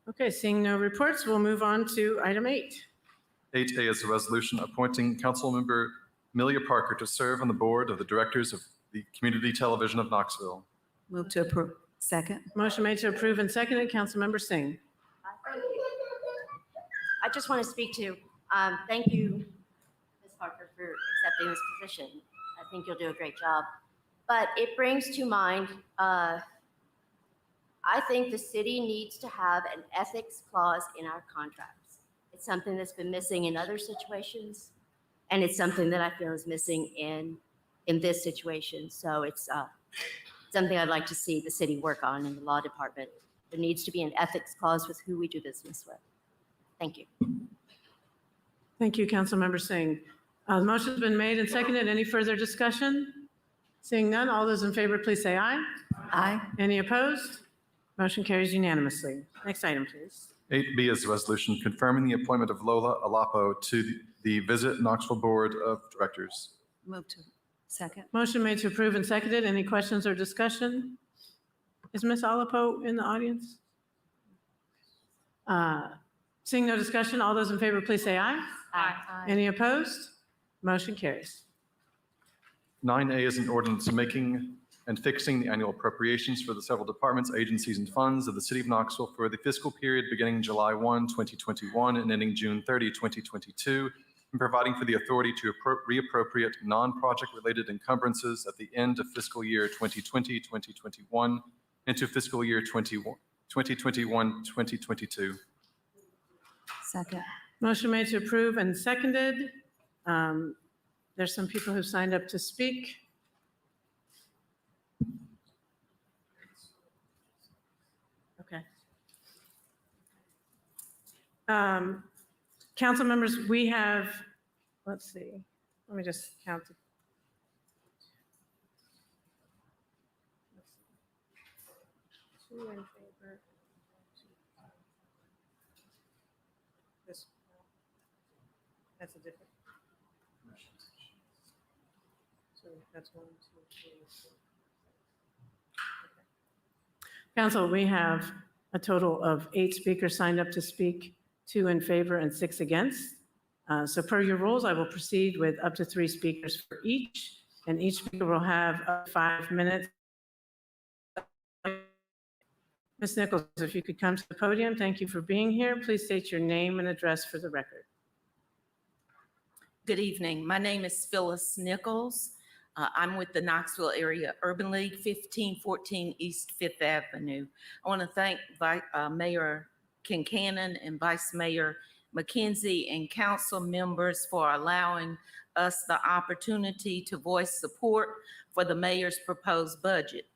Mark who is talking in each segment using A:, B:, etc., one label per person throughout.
A: Okay, seeing no reports, we'll move on to item 8.
B: 8A is a resolution appointing Councilmember Amelia Parker to serve on the board of the directors of the Community Television of Knoxville.
C: Move to approve. Second.
A: Motion made to approve and seconded. Councilmember Singh.
D: Thank you. I just want to speak to, thank you, Ms. Parker, for accepting this position. I think you'll do a great job. But it brings to mind, I think the city needs to have an ethics clause in our contracts. It's something that's been missing in other situations, and it's something that I feel is missing in this situation. So it's something I'd like to see the city work on in the law department. There needs to be an ethics clause with who we do business with. Thank you.
A: Thank you, Councilmember Singh. The motion's been made and seconded. Any further discussion? Seeing none, all those in favor, please say aye.
C: Aye.
A: Any opposed? Motion carries unanimously. Next item, please.
B: 8B is a resolution confirming the appointment of Lola Alapo to the Visit Knoxville Board of Directors.
C: Move to second.
A: Motion made to approve and seconded. Any questions or discussion? Is Ms. Alapo in the audience? Seeing no discussion, all those in favor, please say aye.
D: Aye.
A: Any opposed? Motion carries.
B: 9A is an ordinance making and fixing the annual appropriations for the several departments, agencies, and funds of the City of Knoxville for the fiscal period beginning July 1, 2021 and ending June 30, 2022, and providing for the authority to reappropriate non-project related encumbrances at the end of fiscal year 2020, 2021 into fiscal year 2021, 2022.
C: Second.
A: Motion made to approve and seconded. There's some people who signed up to speak. Okay. Council members, we have, let's see, let me just count it. Two in favor. This, that's a different. So that's 1, 2, 3, 4. Okay. Council, we have a total of 8 speakers signed up to speak, 2 in favor and 6 against. So per your rules, I will proceed with up to 3 speakers for each, and each speaker will have up to 5 minutes. Ms. Nichols, if you could come to the podium, thank you for being here. Please state your name and address for the record.
E: Good evening. My name is Phyllis Nichols. I'm with the Knoxville Area Urban League, 1514 East 5th Avenue. I want to thank Mayor Kincannon and Vice Mayor McKenzie and council members for allowing us the opportunity to voice support for the mayor's proposed budget.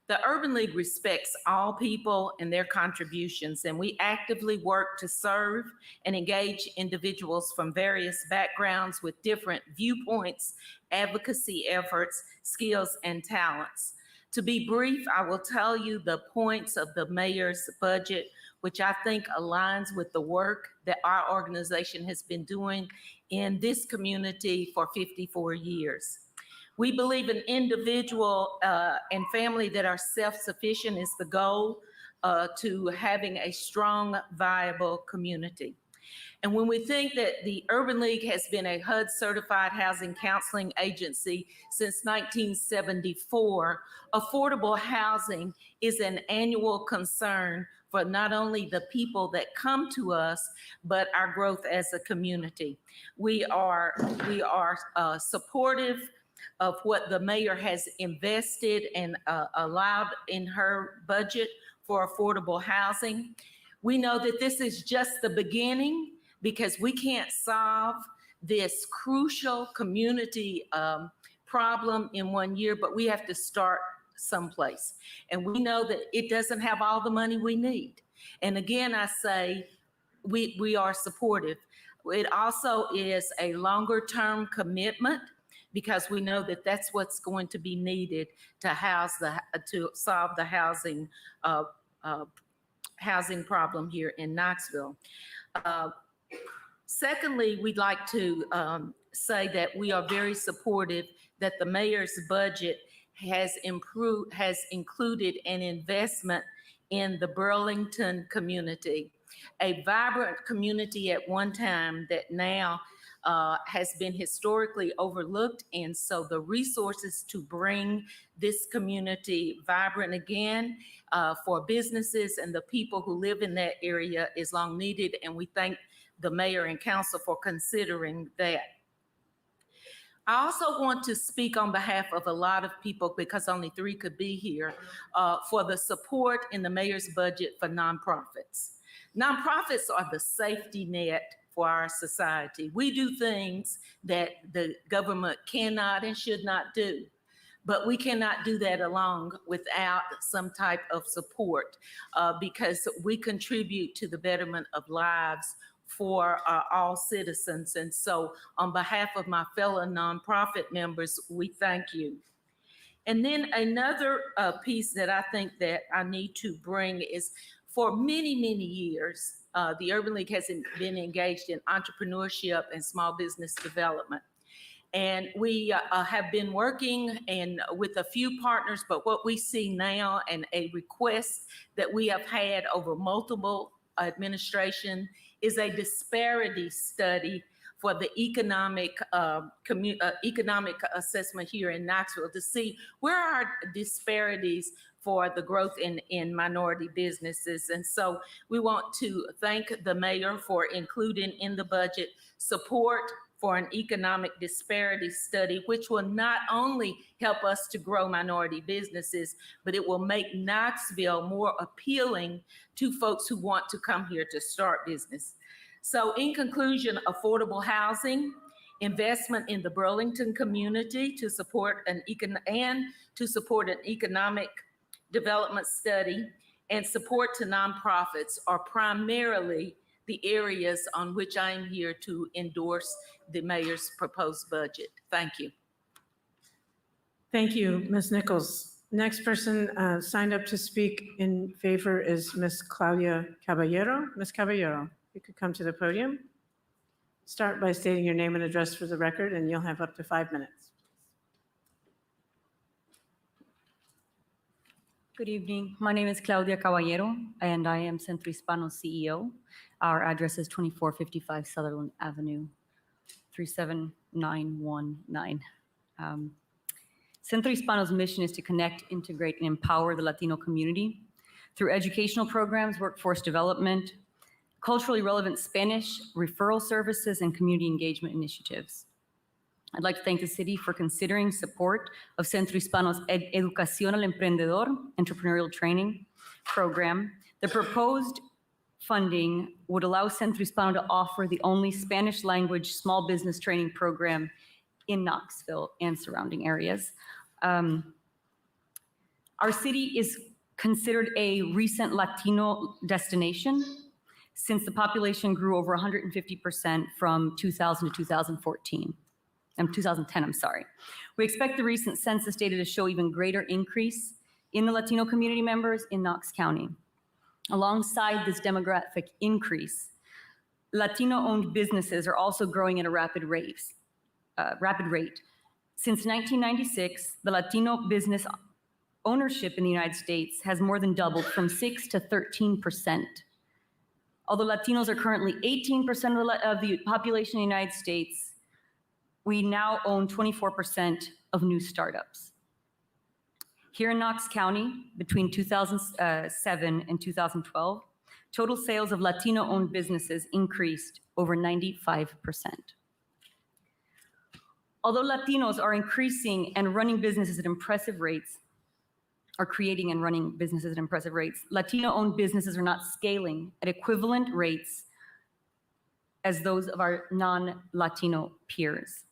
E: The Urban League respects all people and their contributions, and we actively work to serve and engage individuals from various backgrounds with different viewpoints, advocacy efforts, skills, and talents. To be brief, I will tell you the points of the mayor's budget, which I think aligns with the work that our organization has been doing in this community for 54 years. We believe an individual and family that are self-sufficient is the goal to having a strong, viable community. And when we think that the Urban League has been a HUD certified housing counseling agency since 1974, affordable housing is an annual concern for not only the people that come to us, but our growth as a community. We are supportive of what the mayor has invested and allowed in her budget for affordable housing. We know that this is just the beginning because we can't solve this crucial community problem in 1 year, but we have to start someplace. And we know that it doesn't have all the money we need. And again, I say we are supportive. It also is a longer term commitment because we know that that's what's going to be needed to solve the housing problem here in Knoxville. Secondly, we'd like to say that we are very supportive that the mayor's budget has included an investment in the Burlington community, a vibrant community at one time that now has been historically overlooked. And so the resources to bring this community vibrant again for businesses and the people who live in that area is long needed. And we thank the mayor and council for considering that. I also want to speak on behalf of a lot of people, because only 3 could be here, for the support in the mayor's budget for nonprofits. Nonprofits are the safety net for our society. We do things that the government cannot and should not do, but we cannot do that alone without some type of support because we contribute to the betterment of lives for all citizens. And so on behalf of my fellow nonprofit members, we thank you. And then another piece that I think that I need to bring is, for many, many years, the Urban League has been engaged in entrepreneurship and small business development. And we have been working with a few partners, but what we see now, and a request that we have had over multiple administration, is a disparity study for the economic assessment here in Knoxville to see where are disparities for the growth in minority businesses. And so we want to thank the mayor for including in the budget support for an economic disparity study, which will not only help us to grow minority businesses, but it will make Knoxville more appealing to folks who want to come here to start business. So in conclusion, affordable housing, investment in the Burlington community to support an economic development study, and support to nonprofits are primarily the areas on which I am here to endorse the mayor's proposed budget. Thank you.
A: Thank you, Ms. Nichols. Next person signed up to speak in favor is Ms. Claudia Caballero. Ms. Caballero, you could come to the podium. Start by stating your name and address for the record, and you'll have up to 5 minutes.
F: Good evening. My name is Claudia Caballero, and I am Centro Hispano's CEO. Our address is 2455 Sutherland Avenue, 37919. Centro Hispano's mission is to connect, integrate, and empower the Latino community through educational programs, workforce development, culturally relevant Spanish referral services, and community engagement initiatives. I'd like to thank the city for considering support of Centro Hispano's Educación al Emprendedor entrepreneurial training program. The proposed funding would allow Centro Hispano to offer the only Spanish language small business training program in Knoxville and surrounding areas. Our city is considered a recent Latino destination since the population grew over 150% from 2000 to 2010, I'm sorry. We expect the recent census data to show even greater increase in the Latino community members in Knox County. Alongside this demographic increase, Latino-owned businesses are also growing at a rapid rate. Since 1996, the Latino business ownership in the United States has more than doubled from 6 to 13%. Although Latinos are currently 18% of the population in the United States, we now own 24% of new startups. Here in Knox County, between 2007 and 2012, total sales of Latino-owned businesses increased over 95%. Although Latinos are increasing and running businesses at impressive rates, are creating and running businesses at impressive rates, Latino-owned businesses are not scaling at equivalent rates as those of our non-Latino peers.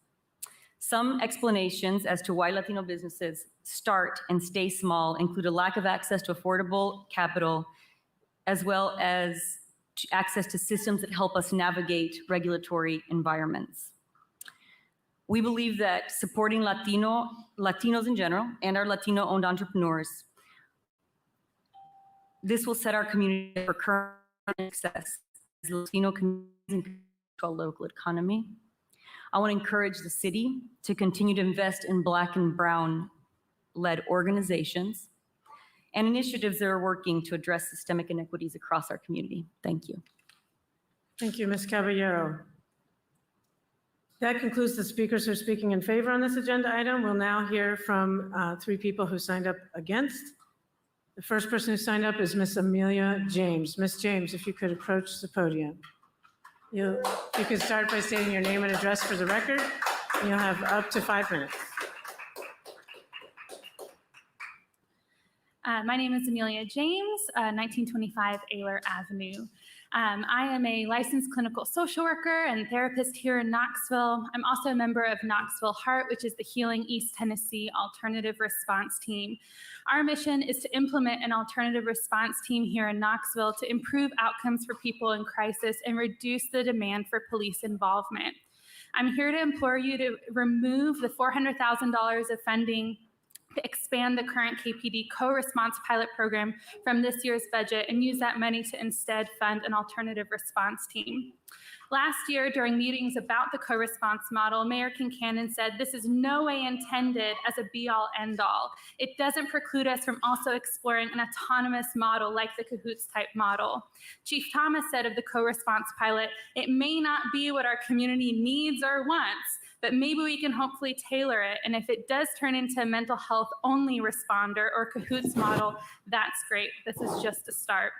F: Some explanations as to why Latino businesses start and stay small include a lack of access to affordable capital, as well as access to systems that help us navigate regulatory environments. We believe that supporting Latinos in general and our Latino-owned entrepreneurs, this will set our community for current success as Latino communities to a local economy. I want to encourage the city to continue to invest in Black and Brown-led organizations and initiatives that are working to address systemic inequities across our community. Thank you.
A: Thank you, Ms. Caballero. That concludes the speakers who are speaking in favor on this agenda item. We'll now hear from 3 people who signed up against. The first person who signed up is Ms. Amelia James. Ms. James, if you could approach the podium. You could start by stating your name and address for the record. You'll have up to 5 minutes.
G: My name is Amelia James, 1925 Ayler Avenue. I am a licensed clinical social worker and therapist here in Knoxville. I'm also a member of Knoxville Heart, which is the Healing East Tennessee Alternative Response Team. Our mission is to implement an alternative response team here in Knoxville to improve outcomes for people in crisis and reduce the demand for police involvement. I'm here to implore you to remove the $400,000 of funding to expand the current KPD co-response pilot program from this year's budget and use that money to instead fund an alternative response team. Last year, during meetings about the co-response model, Mayor Kincannon said, "This is no way intended as a be-all, end-all. It doesn't preclude us from also exploring an autonomous model like the Cahoots type model." Chief Thomas said of the co-response pilot, "It may not be what our community needs or wants, but maybe we can hopefully tailor it. And if it does turn into a mental health only responder or Cahoots model, that's great. This is just a start."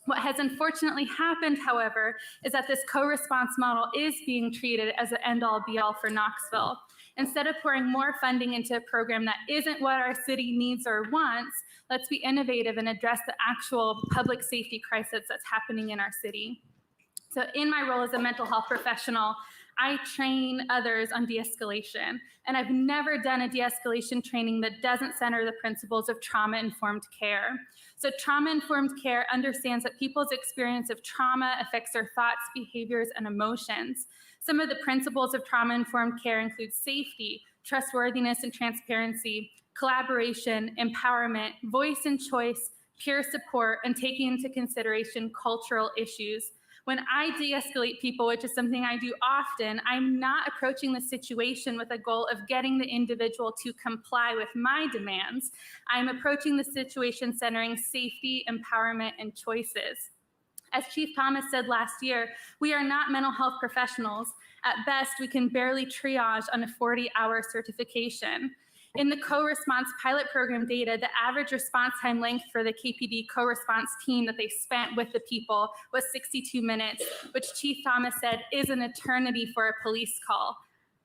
G: What has unfortunately happened, however, is that this co-response model is being treated as an end-all be-all for Knoxville. Instead of pouring more funding into a program that isn't what our city needs or wants, let's be innovative and address the actual public safety crisis that's happening in our city. So in my role as a mental health professional, I train others on de-escalation, and I've never done a de-escalation training that doesn't center the principles of trauma-informed care. So trauma-informed care understands that people's experience of trauma affects their thoughts, behaviors, and emotions. Some of the principles of trauma-informed care include safety, trustworthiness and transparency, collaboration, empowerment, voice and choice, peer support, and taking into consideration cultural issues. When I de-escalate people, which is something I do often, I'm not approaching the situation with a goal of getting the individual to comply with my demands. I'm approaching the situation centering safety, empowerment, and choices. As Chief Thomas said last year, we are not mental health professionals. At best, we can barely triage on a 40-hour certification. In the co-response pilot program data, the average response time length for the KPD co-response team that they spent with the people was 62 minutes, which Chief Thomas said is an eternity for a police call.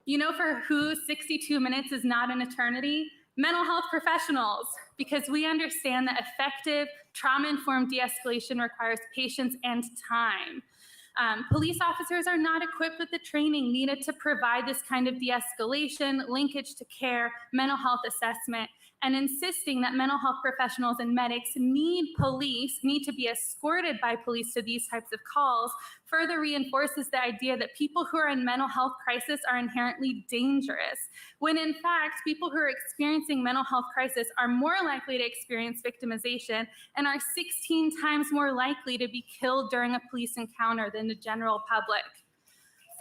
G: You know for who 62 minutes is not an eternity? Mental health professionals, because we understand that effective trauma-informed de-escalation requires patience and time. Police officers are not equipped with the training needed to provide this kind of de-escalation, linkage to care, mental health assessment, and insisting that mental health professionals and medics need to be escorted by police to these types of calls further reinforces the idea that people who are in mental health crisis are inherently dangerous, when in fact, people who are experiencing mental health crisis are more likely to experience victimization and are 16 times more likely to be killed during a police encounter than the general public.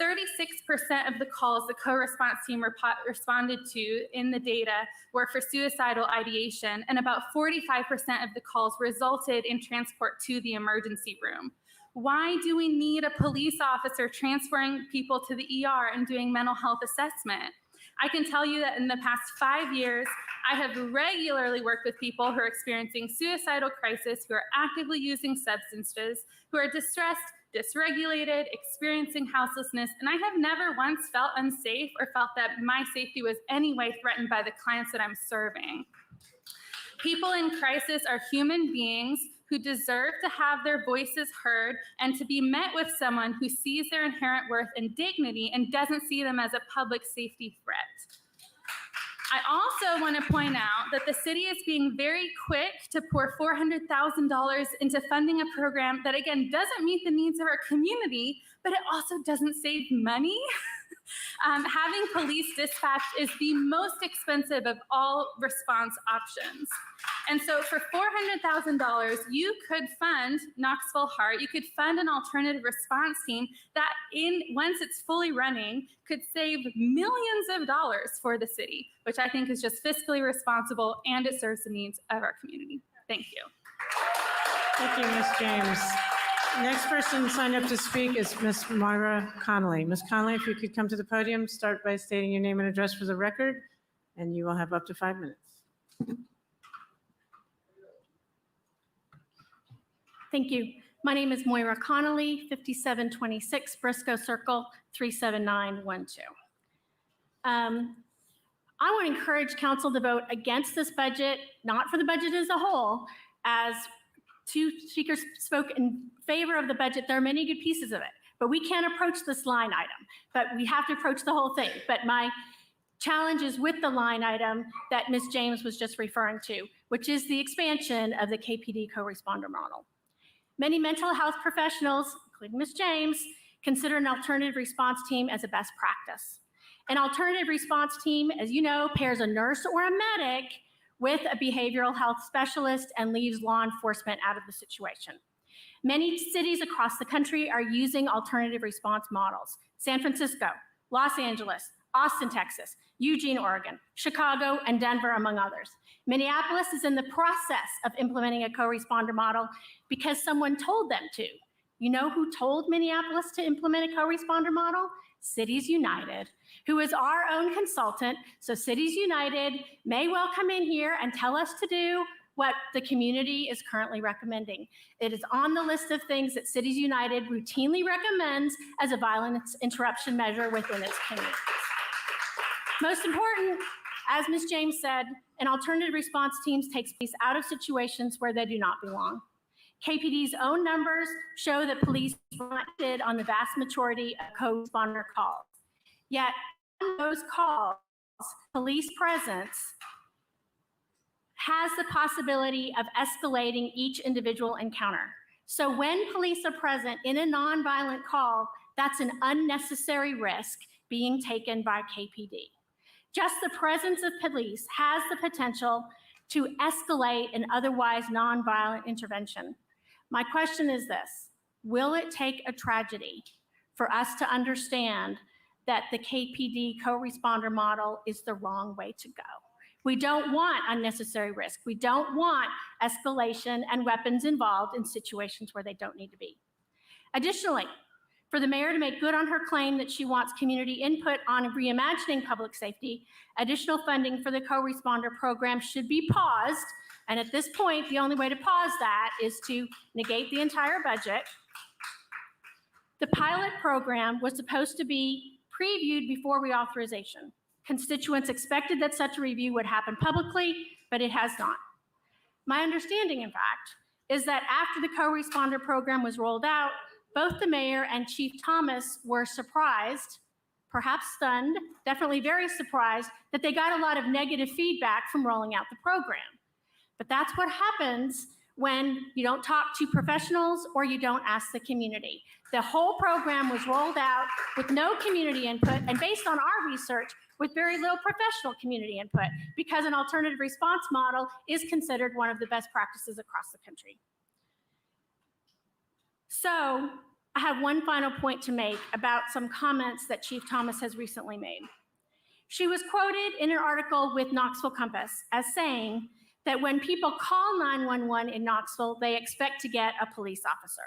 G: 36% of the calls the co-response team responded to in the data were for suicidal ideation, and about 45% of the calls resulted in transport to the emergency room. Why do we need a police officer transferring people to the ER and doing mental health assessment? I can tell you that in the past 5 years, I have regularly worked with people who are experiencing suicidal crisis, who are actively using substances, who are distressed, dysregulated, experiencing houselessness, and I have never once felt unsafe or felt that my safety was any way threatened by the clients that I'm serving. People in crisis are human beings who deserve to have their voices heard and to be met with someone who sees their inherent worth and dignity and doesn't see them as a public safety threat. I also want to point out that the city is being very quick to pour $400,000 into funding a program that, again, doesn't meet the needs of our community, but it also doesn't save money. Having police dispatched is the most expensive of all response options. And so for $400,000, you could fund Knoxville Heart, you could fund an alternative response team that once it's fully running, could save millions of dollars for the city, which I think is just fiscally responsible and it serves the needs of our community. Thank you.
A: Thank you, Ms. James. Next person signed up to speak is Ms. Moira Connolly. Ms. Connolly, if you could come to the podium, start by stating your name and address for the record, and you will have up to 5 minutes.
H: Thank you. My name is Moira Connolly, 5726 Briscoe Circle, 37912. I want to encourage council to vote against this budget, not for the budget as a whole. As two speakers spoke in favor of the budget, there are many good pieces of it, but we can't approach this line item, but we have to approach the whole thing. But my challenge is with the line item that Ms. James was just referring to, which is the expansion of the KPD co-responder model. Many mental health professionals, including Ms. James, consider an alternative response team as a best practice. An alternative response team, as you know, pairs a nurse or a medic with a behavioral health specialist and leaves law enforcement out of the situation. Many cities across the country are using alternative response models. San Francisco, Los Angeles, Austin, Texas, Eugene, Oregon, Chicago, and Denver, among others. Minneapolis is in the process of implementing a co-responder model because someone told them to. You know who told Minneapolis to implement a co-responder model? Cities United, who is our own consultant. So Cities United may well come in here and tell us to do what the community is currently recommending. It is on the list of things that Cities United routinely recommends as a violence interruption measure within its communities. Most important, as Ms. James said, an alternative response team takes place out of situations where they do not belong. KPD's own numbers show that police responded on the vast majority of co-responder calls. Yet on those calls, police presence has the possibility of escalating each individual encounter. So when police are present in a nonviolent call, that's an unnecessary risk being taken by KPD. Just the presence of police has the potential to escalate an otherwise nonviolent intervention. My question is this: will it take a tragedy for us to understand that the KPD co-responder model is the wrong way to go? We don't want unnecessary risk. We don't want escalation and weapons involved in situations where they don't need to be. Additionally, for the mayor to make good on her claim that she wants community input on reimagining public safety, additional funding for the co-responder program should be paused. And at this point, the only way to pause that is to negate the entire budget. The pilot program was supposed to be previewed before reauthorization. Constituents expected that such a review would happen publicly, but it has not. My understanding, in fact, is that after the co-responder program was rolled out, both the mayor and Chief Thomas were surprised, perhaps stunned, definitely very surprised, that they got a lot of negative feedback from rolling out the program. But that's what happens when you don't talk to professionals or you don't ask the community. The whole program was rolled out with no community input and based on our research with very little professional community input because an alternative response model is considered one of the best practices across the country. So I have one final point to make about some comments that Chief Thomas has recently made. She was quoted in an article with Knoxville Compass as saying that when people call 911 in Knoxville, they expect to get a police officer.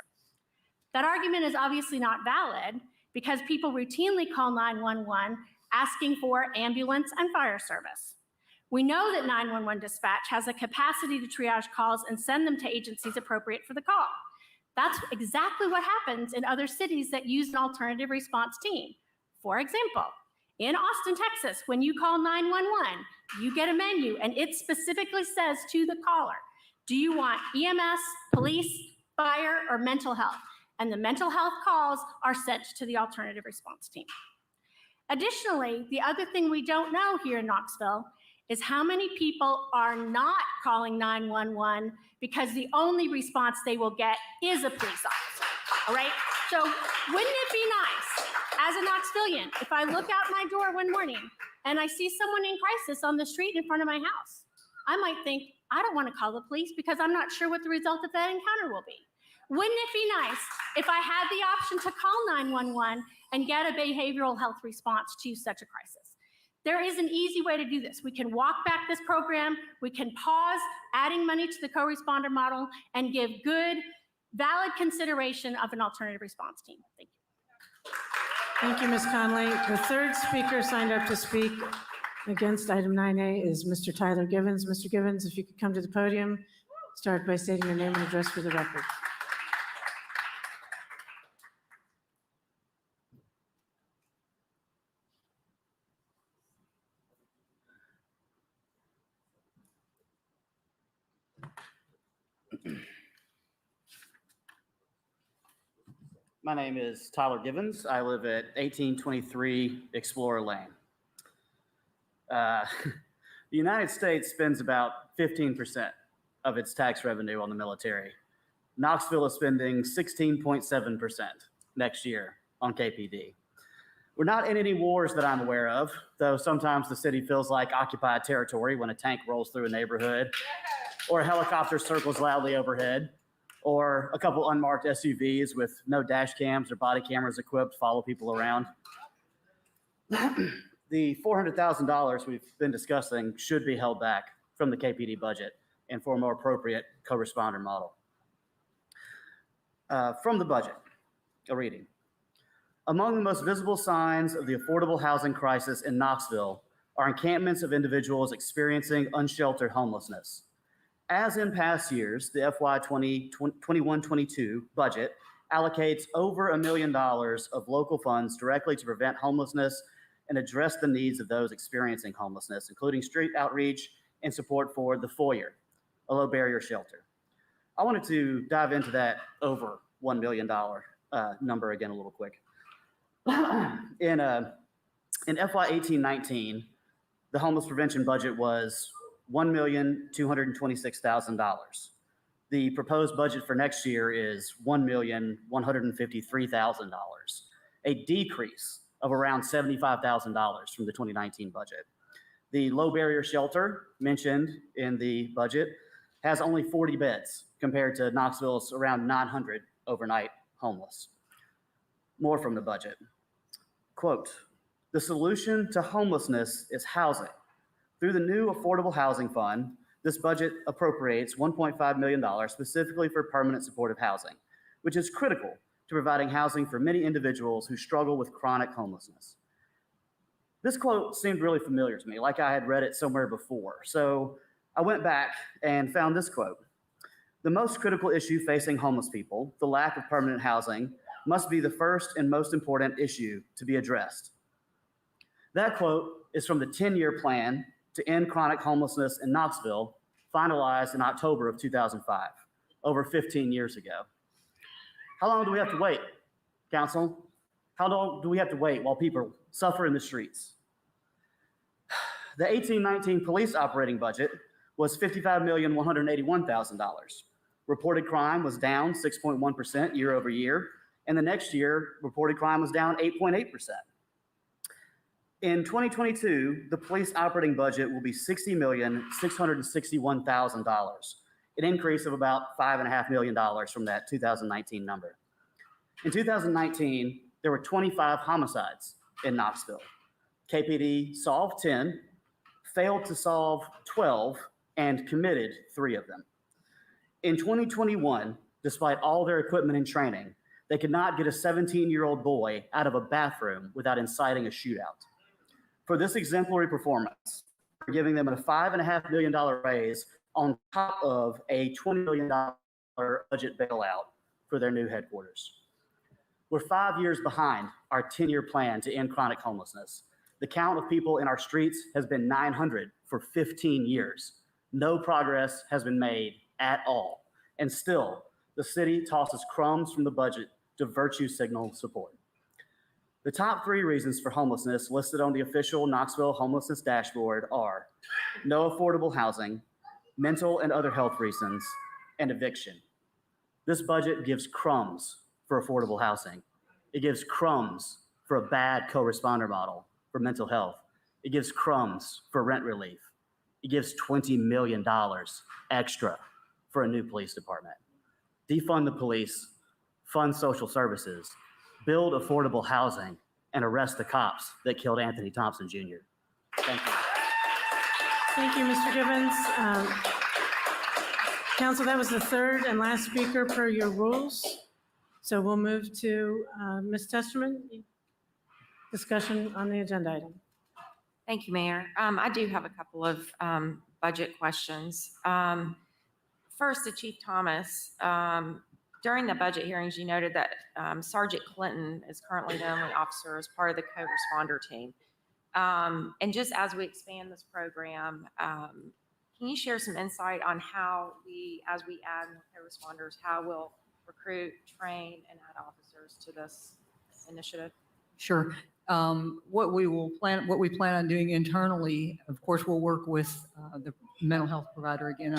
H: That argument is obviously not valid because people routinely call 911 asking for ambulance and fire service. We know that 911 dispatch has a capacity to triage calls and send them to agencies appropriate for the call. That's exactly what happens in other cities that use an alternative response team. For example, in Austin, Texas, when you call 911, you get a menu and it specifically says to the caller, do you want EMS, police, fire, or mental health? And the mental health calls are sent to the alternative response team. Additionally, the other thing we don't know here in Knoxville is how many people are not calling 911 because the only response they will get is a police officer, all right? So wouldn't it be nice, as a Knoxvillian, if I look out my door one morning and I see someone in crisis on the street in front of my house, I might think, I don't want to call the police because I'm not sure what the result of that encounter will be. Wouldn't it be nice if I had the option to call 911 and get a behavioral health response to such a crisis? There is an easy way to do this. We can walk back this program. We can pause adding money to the co-responder model and give good, valid consideration of an alternative response team. Thank you.
A: Thank you, Ms. Conley. The third speaker signed up to speak against item 9A is Mr. Tyler Givens. Mr. Givens, if you could come to the podium, start by stating your name and address for the record.
I: My name is Tyler Givens. I live at 1823 Explorer Lane. The United States spends about 15% of its tax revenue on the military. Knoxville is spending 16.7% next year on KPD. We're not in any wars that I'm aware of, though sometimes the city feels like occupied territory when a tank rolls through a neighborhood, or a helicopter circles loudly overhead, or a couple unmarked SUVs with no dash cams or body cameras equipped follow people around. The $400,000 we've been discussing should be held back from the KPD budget and for a more appropriate co-responder model. From the budget, a reading. Among the most visible signs of the affordable housing crisis in Knoxville are encampments of individuals experiencing unsheltered homelessness. As in past years, the FY 21-22 budget allocates over $1 million of local funds directly to prevent homelessness and address the needs of those experiencing homelessness, including street outreach and support for the Foyer, a low barrier shelter. I wanted to dive into that over $1 million number again a little quick. In FY 18-19, the homeless prevention budget was $1,226,000. The proposed budget for next year is $1,153,000, a decrease of around $75,000 from the 2019 budget. The low barrier shelter mentioned in the budget has only 40 beds compared to Knoxville's around 900 overnight homeless. More from the budget. Quote, "The solution to homelessness is housing. Through the new Affordable Housing Fund, this budget appropriates $1.5 million specifically for permanent supportive housing, which is critical to providing housing for many individuals who struggle with chronic homelessness." This quote seemed really familiar to me, like I had read it somewhere before. So I went back and found this quote. "The most critical issue facing homeless people, the lack of permanent housing, must be the first and most important issue to be addressed." That quote is from the 10-year plan to end chronic homelessness in Knoxville, finalized in October of 2005, over 15 years ago. How long do we have to wait, Council? How long do we have to wait while people suffer in the streets? The 18-19 police operating budget was $55,181,000. Reported crime was down 6.1% year over year, and the next year, reported crime was down 8.8%. In 2022, the police operating budget will be $60,661,000, an increase of about $5.5 million from that 2019 number. In 2019, there were 25 homicides in Knoxville. KPD solved 10, failed to solve 12, and committed 3 of them. In 2021, despite all their equipment and training, they could not get a 17-year-old boy out of a bathroom without inciting a shootout. For this exemplary performance, we're giving them a $5.5 million raise on top of a $20 million budget bailout for their new headquarters. We're 5 years behind our 10-year plan to end chronic homelessness. The count of people in our streets has been 900 for 15 years. No progress has been made at all. And still, the city tosses crumbs from the budget to virtue signal support. The top 3 reasons for homelessness listed on the official Knoxville homelessness dashboard are no affordable housing, mental and other health reasons, and eviction. This budget gives crumbs for affordable housing. It gives crumbs for a bad co-responder model for mental health. It gives crumbs for rent relief. It gives $20 million extra for a new police department. Defund the police, fund social services, build affordable housing, and arrest the cops that killed Anthony Thompson Jr. Thank you.
A: Thank you, Mr. Gibbons. Council, that was the third and last speaker per your rules. So we'll move to Ms. Testerman. Discussion on the agenda item.
J: Thank you, Mayor. I do have a couple of budget questions. First, to Chief Thomas, during the budget hearings, you noted that Sergeant Clinton is currently the only officer as part of the co-responder team. And just as we expand this program, can you share some insight on how as we add more co-responders, how we'll recruit, train, and add officers to this initiative?
K: Sure. What we plan on doing internally, of course, we'll work with the mental health provider again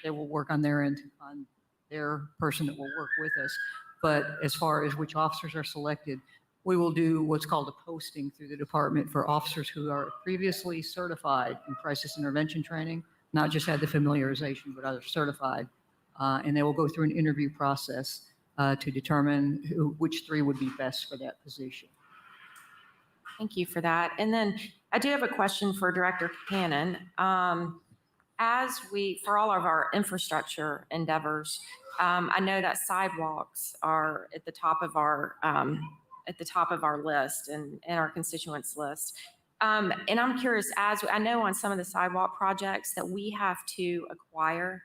K: they will work on their end on their person that will work with us. But as far as which officers are selected, we will do what's called a posting through the department for officers who are previously certified in crisis intervention training, not just had the familiarization, but are certified. And they will go through an interview process to determine which 3 would be best for that position.
J: Thank you for that. And then I do have a question for Director Kincannon. For all of our infrastructure endeavors, I know that sidewalks are at the top of our list and our constituents list. And I'm curious, as I know on some of the sidewalk projects that we have to acquire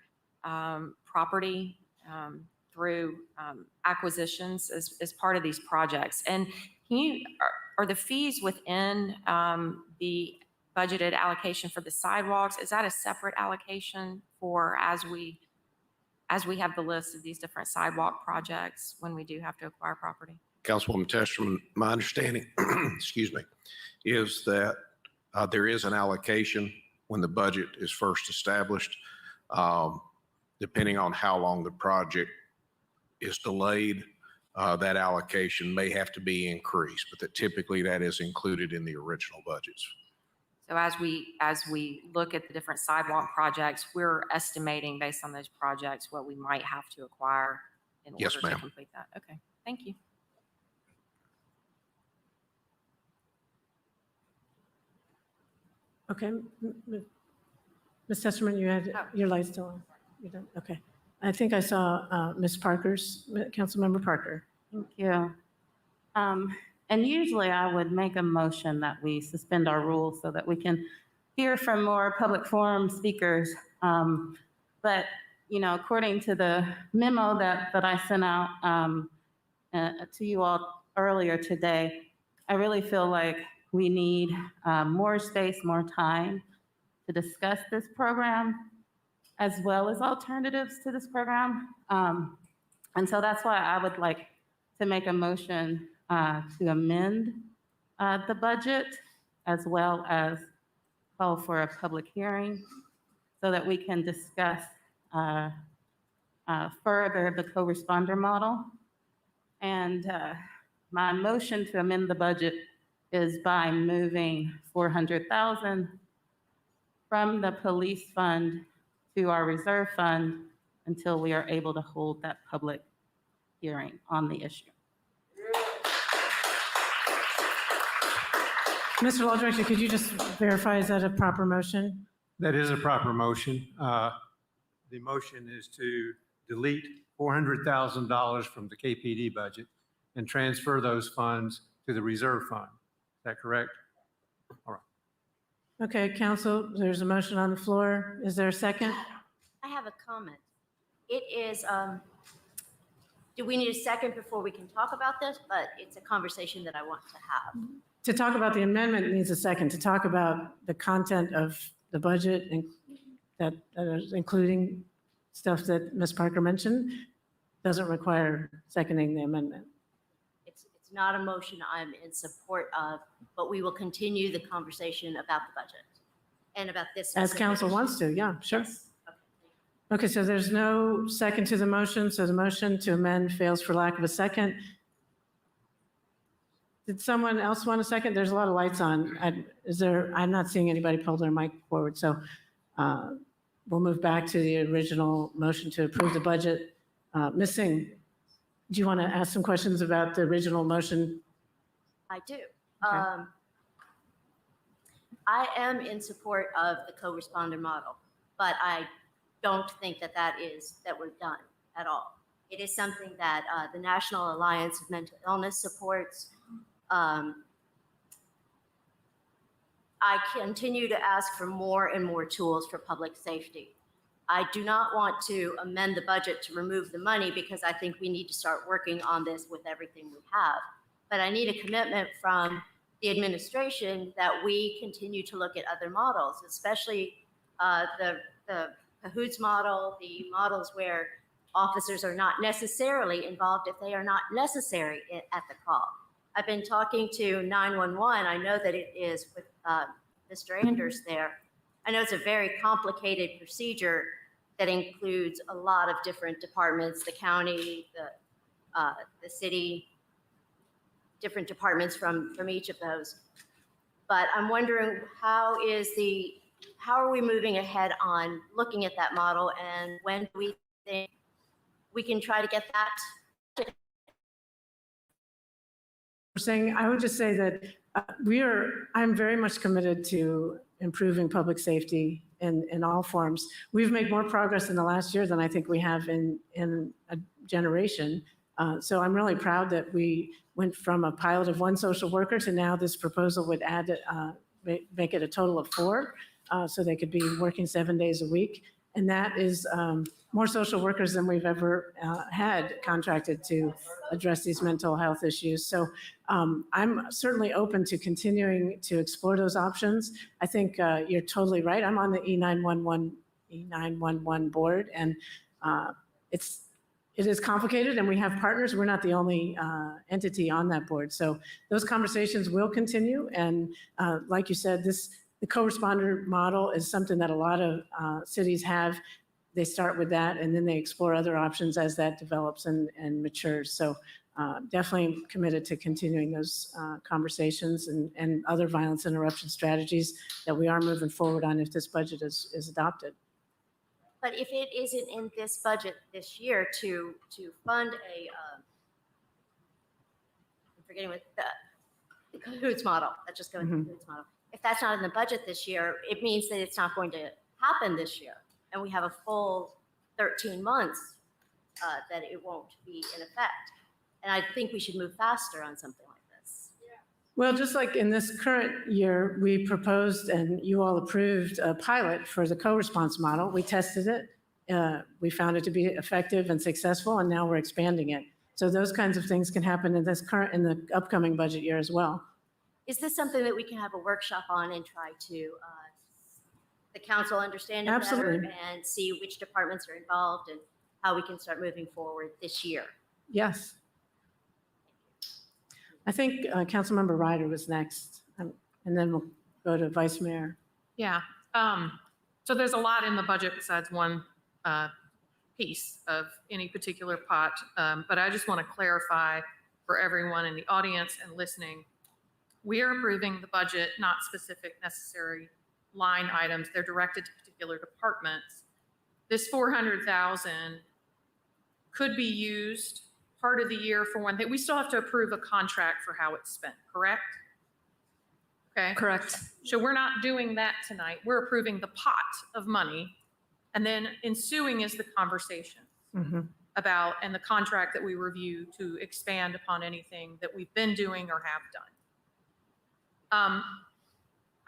J: property through acquisitions as part of these projects. And are the fees within the budgeted allocation for the sidewalks, is that a separate allocation for as we have the list of these different sidewalk projects when we do have to acquire property?
L: Councilwoman Testerman, my understanding, excuse me, is that there is an allocation when the budget is first established. Depending on how long the project is delayed, that allocation may have to be increased, but that typically that is included in the original budgets.
J: So as we look at the different sidewalk projects, we're estimating based on those projects what we might have to acquire in order
L: Yes,
J: to
L: ma'am.
J: complete that. Okay, thank you.
A: Okay. Ms. Testerman, you had your light still on. You done? Okay. I think I saw Ms. Parker's, Councilmember Parker.
M: Thank you. And usually I would make a motion that we suspend our rules so that we can hear from more public forum speakers. But, according to the memo that I sent out to you all earlier today, I really feel like we need more space, more time to discuss this program, as well as alternatives to this program. And so that's why I would like to make a motion to amend the budget, as well as call for a public hearing so that we can discuss further the co-responder model. And my motion to amend the budget is by moving $400,000 from the police fund to our reserve fund until we are able to hold that public hearing on the issue.
A: Mr. Law Director, could you just verify, is that a proper motion?
N: That is a proper motion. The motion is to delete $400,000 from the KPD budget and transfer those funds to the reserve fund. Is that correct? All right.
A: Okay, council, there's a motion on the floor. Is there a second?
D: I have a comment. It is, do we need a second before we can talk about this? But it's a conversation that I want to have.
A: To talk about the amendment needs a second. To talk about the content of the budget and that is including stuff that Ms. Parker mentioned doesn't require seconding the amendment.
D: It's not a motion I'm in support of, but we will continue the conversation about the budget and about this.
A: As
D: specific
A: council
D: issue.
A: wants to, yeah, sure.
D: Yes. Okay.
A: Okay, so there's no second to the motion, so the motion to amend fails for lack of a second. Did someone else want a second? There's a lot of lights on. I'm not seeing anybody pull their mic forward, so we'll move back to the original motion to approve the budget. Ms. Singh, do you want to ask some questions about the original motion?
D: I do.
A: Okay.
D: I am in support of the co-responder model, but I don't think that we're done at all. It is something that the National Alliance of Mental Illness supports. I continue to ask for more and more tools for public safety. I do not want to amend the budget to remove the money because I think we need to start working on this with everything we have. But I need a commitment from the administration that we continue to look at other models, especially the cahoots model, the models where officers are not necessarily involved if they are not necessary at the call. I've been talking to 911. I know that it is with Mr. Anders there. I know it's a very complicated procedure that includes a lot of different departments, the county, the city, different departments from each of those. But I'm wondering how are we moving ahead on looking at that model, and when do we think we can try to get that?
A: I would just say that I'm very much committed to improving public safety in all forms. We've made more progress in the last year than I think we have in a generation. So I'm really proud that we went from a pilot of 1 social worker to now this proposal would add, make it a total of 4, so they could be working 7 days a week. And that is more social workers than we've ever had contracted to address these mental health issues. So I'm certainly open to continuing to explore those options. I think you're totally right. I'm on the E911 board, and it is complicated, and we have partners. We're not the only entity on that board. So those conversations will continue. And like you said, the co-responder model is something that a lot of cities have. They start with that, and then they explore other options as that develops and matures. So definitely committed to continuing those conversations and other violence interruption strategies that we are moving forward on if this budget is adopted.
D: But if it isn't in this budget this year to fund I'm forgetting what the cahoots model, let's just go with the cahoots model. If that's not in the budget this year, it means that it's not going to happen this year. And we have a full 13 months that it won't be in effect. And I think we should move faster on something like this.
A: Well, just like in this current year, we proposed and you all approved a pilot for the co-response model. We tested it. We found it to be effective and successful, and now we're expanding it. So those kinds of things can happen in the upcoming budget year as well.
D: Is this something that we can have a workshop on and try to the council understand it
A: Absolutely.
D: better and see which departments are involved and how we can start moving forward this year?
A: Yes. I think Councilmember Ryder was next, and then we'll go to Vice Mayor.
O: Yeah. So there's a lot in the budget besides one piece of any particular pot. But I just want to clarify for everyone in the audience and listening, we are approving the budget, not specific necessary line items. They're directed to particular departments. This 400,000 could be used part of the year for one thing. We still have to approve a contract for how it's spent, correct? Okay.
F: Correct.
O: So we're not doing that tonight. We're approving the pot of money, and then ensuing is the conversation about, and the contract that we review to expand upon anything that we've been doing or have done.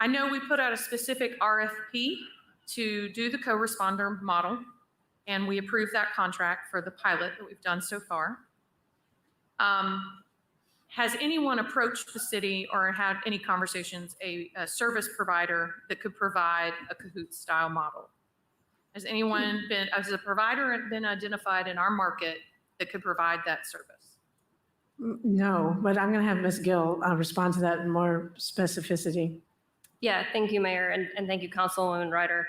O: I know we put out a specific RFP to do the co-responder model, and we approved that contract for the pilot that we've done so far. Has anyone approached the city or had any conversations, a service provider that could provide a Kahoot style model? Has anyone been, as a provider, been identified in our market that could provide that service?
A: No, but I'm going to have Ms. Gill respond to that in more specificity.
P: Yeah, thank you, Mayor, and thank you, Councilwoman Ryder.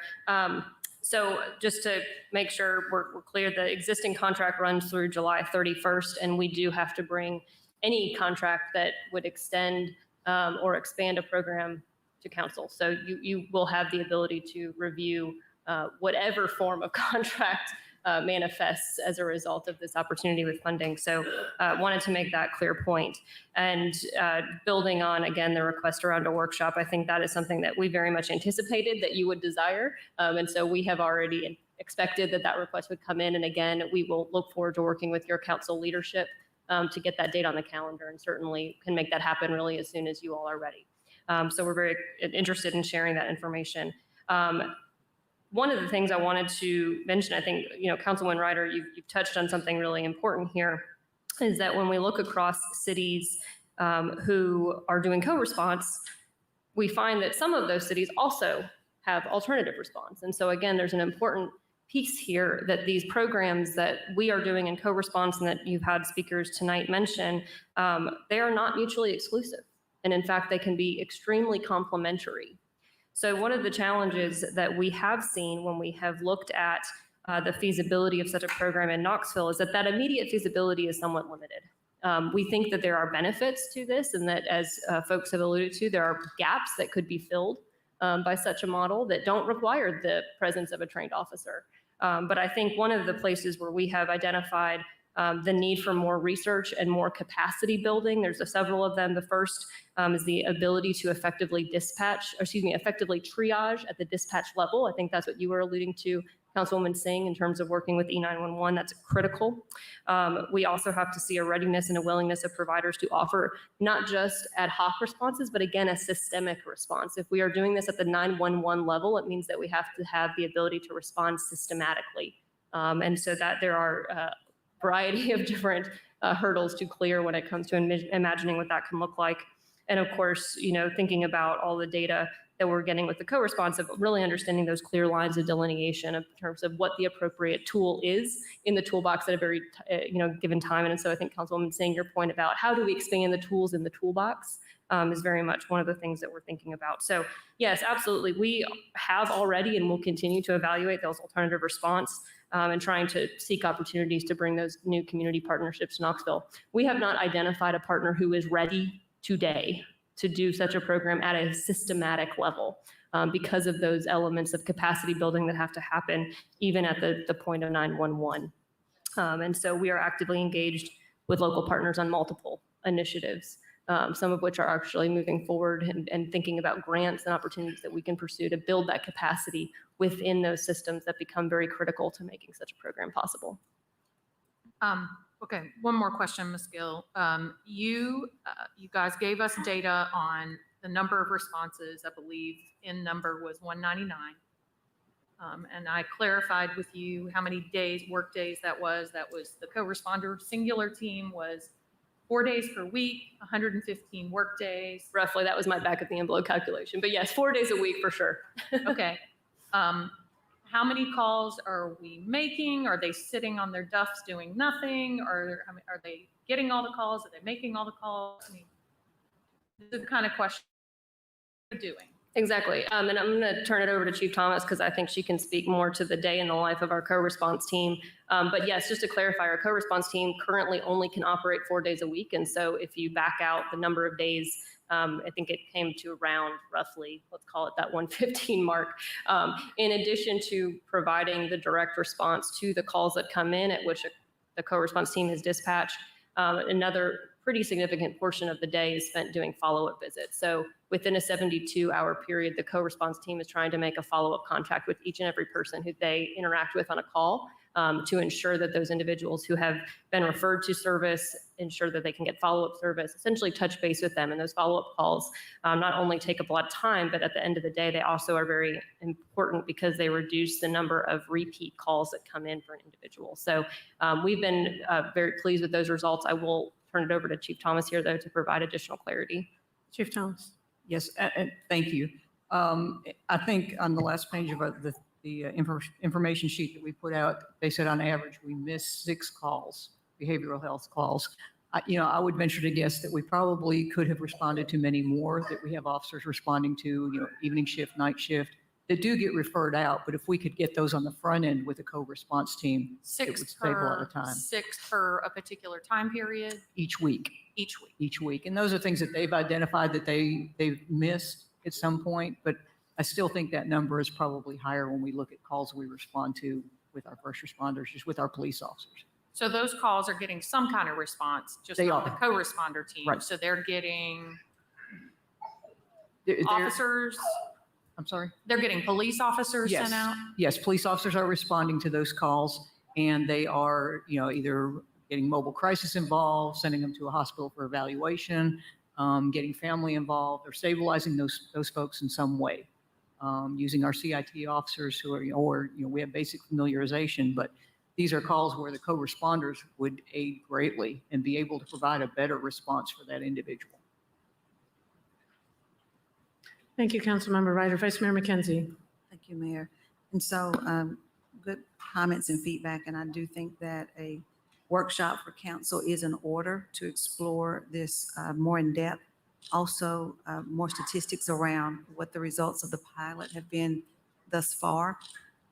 P: So just to make sure we're clear, the existing contract runs through July 31st, and we do have to bring any contract that would extend or expand a program to council. So you will have the ability to review whatever form of contract manifests as a result of this opportunity with funding. So wanted to make that clear point. And building on, again, the request around a workshop, I think that is something that we very much anticipated that you would desire. And so we have already expected that that request would come in. And again, we will look forward to working with your council leadership to get that date on the calendar, and certainly can make that happen really as soon as you all are ready. So we're very interested in sharing that information. One of the things I wanted to mention, I think, Councilman Ryder, you've touched on something really important here, is that when we look across cities who are doing co-response, we find that some of those cities also have alternative response. And so again, there's an important piece here that these programs that we are doing in co-response and that you've had speakers tonight mention, they are not mutually exclusive. And in fact, they can be extremely complementary. So one of the challenges that we have seen when we have looked at the feasibility of such a program in Knoxville is that that immediate feasibility is somewhat limited. We think that there are benefits to this, and that, as folks have alluded to, there are gaps that could be filled by such a model that don't require the presence of a trained officer. But I think one of the places where we have identified the need for more research and more capacity building, there's several of them. The first is the ability to effectively triage at the dispatch level. I think that's what you were alluding to, Councilwoman Singh, in terms of working with E911. That's critical. We also have to see a readiness and a willingness of providers to offer not just ad hoc responses, but again, a systemic response. If we are doing this at the 911 level, it means that we have to have the ability to respond systematically. And so that there are a variety of different hurdles to clear when it comes to imagining what that can look like. And of course, thinking about all the data that we're getting with the co-response, of really understanding those clear lines of delineation in terms of what the appropriate tool is in the toolbox at a very given time. And so I think, Councilwoman, saying your point about how do we expand the tools in the toolbox is very much one of the things that we're thinking about. So yes, absolutely. We have already and will continue to evaluate those alternative response and trying to seek opportunities to bring those new community partnerships to Knoxville. We have not identified a partner who is ready today to do such a program at a systematic level because of those elements of capacity building that have to happen even at the point of 911. And so we are actively engaged with local partners on multiple initiatives, some of which are actually moving forward and thinking about grants and opportunities that we can pursue to build that capacity within those systems that become very critical to making such a program possible.
O: Okay, one more question, Ms. Gill. You guys gave us data on the number of responses. I believe in number was 199. And I clarified with you how many work days that was. That was the co-responder singular team was 4 days per week, 115 work days.
P: Roughly, that was my back of the envelope calculation. But yes, 4 days a week for sure.
O: Okay. How many calls are we making? Are they sitting on their duffs doing nothing? Or are they getting all the calls? Are they making all the calls? I mean, this is the kind of question we're doing.
P: Exactly. And I'm going to turn it over to Chief Thomas because I think she can speak more to the day in the life of our co-response team. But yes, just to clarify, our co-response team currently only can operate 4 days a week. And so if you back out the number of days, I think it came to around roughly, let's call it that 115 mark. In addition to providing the direct response to the calls that come in at which the co-response team is dispatched, another pretty significant portion of the day is spent doing follow-up visits. So within a 72-hour period, the co-response team is trying to make a follow-up contact with each and every person who they interact with on a call to ensure that those individuals who have been referred to service, ensure that they can get follow-up service, essentially touch base with them. And those follow-up calls not only take up a lot of time, but at the end of the day, they also are very important because they reduce the number of repeat calls that come in for an individual. So we've been very pleased with those results. I will turn it over to Chief Thomas here, though, to provide additional clarity.
A: Chief Thomas.
K: Yes, thank you. I think on the last page of the information sheet that we put out, they said on average we miss 6 calls, behavioral health calls. I would venture to guess that we probably could have responded to many more that we have officers responding to, evening shift, night shift, that do get referred out. But if we could get those on the front end with a co-response team, it would save a lot of time.
O: 6 per a particular time period?
K: Each week.
O: Each week.
K: Each week. And those are things that they've identified that they've missed at some point. But I still think that number is probably higher when we look at calls we respond to with our first responders, just with our police officers.
O: So those calls are getting some kind of response, just
K: They
O: not
K: are.
O: the co-responder team.
K: Right.
O: So they're getting
K: They're-
O: officers,
K: I'm sorry?
O: they're getting police officers
K: Yes.
O: sent out?
K: Yes, police officers are responding to those calls, and they are, either getting mobile crisis involved, sending them to a hospital for evaluation, getting family involved, or stabilizing those folks in some way, using our CIT officers who are, we have basic familiarization, but these are calls where the co-responders would aid greatly and be able to provide a better response for that individual.
A: Thank you, Councilmember Ryder. Vice Mayor McKenzie.
C: Thank you, Mayor. And so, good comments and feedback, and I do think that a workshop for council is in order to explore this more in depth. Also, more statistics around what the results of the pilot have been thus far.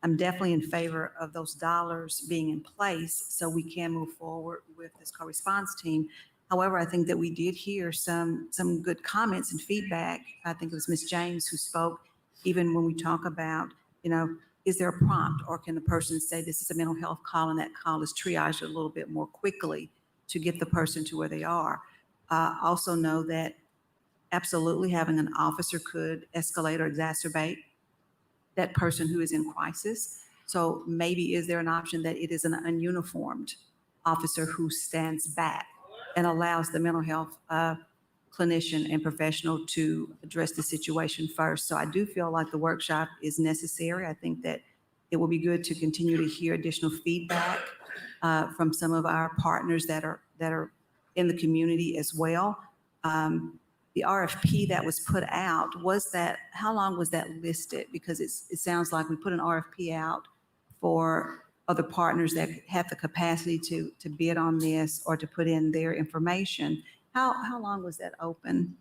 C: I'm definitely in favor of those dollars being in place so we can move forward with this co-response team. However, I think that we did hear some good comments and feedback. I think it was Ms. James who spoke, even when we talk about, is there a prompt, or can the person say this is a mental health call and that call is triaged a little bit more quickly to get the person to where they are. Also know that absolutely having an officer could escalate or exacerbate that person who is in crisis. So maybe is there an option that it is an ununiformed officer who stands back and allows the mental health clinician and professional to address the situation first. So I do feel like the workshop is necessary. I think that it will be good to continue to hear additional feedback from some of our partners that are in the community as well. The RFP that was put out, how long was that listed? Because it sounds like we put an RFP out for other partners that have the capacity to bid on this or to put in their information. How long was that open?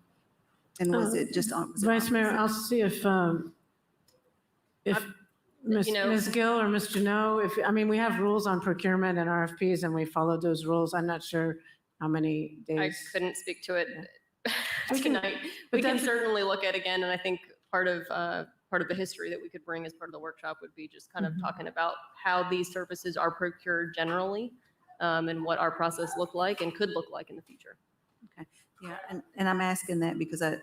C: And was it just on?
A: Vice Mayor, I'll see if Ms. Gill or Ms. Janot, we have rules on procurement and RFPs and we followed those rules. I'm not sure how many days.
P: I couldn't speak to it
A: We can-
P: tonight.
A: but
P: We can
A: that's-
P: certainly look at again, and I think part of the history that we could bring as part of the workshop would be just kind of talking about how these services are procured generally, and what our process looked like and could look like in the future.
C: Okay, yeah, and I'm asking that because I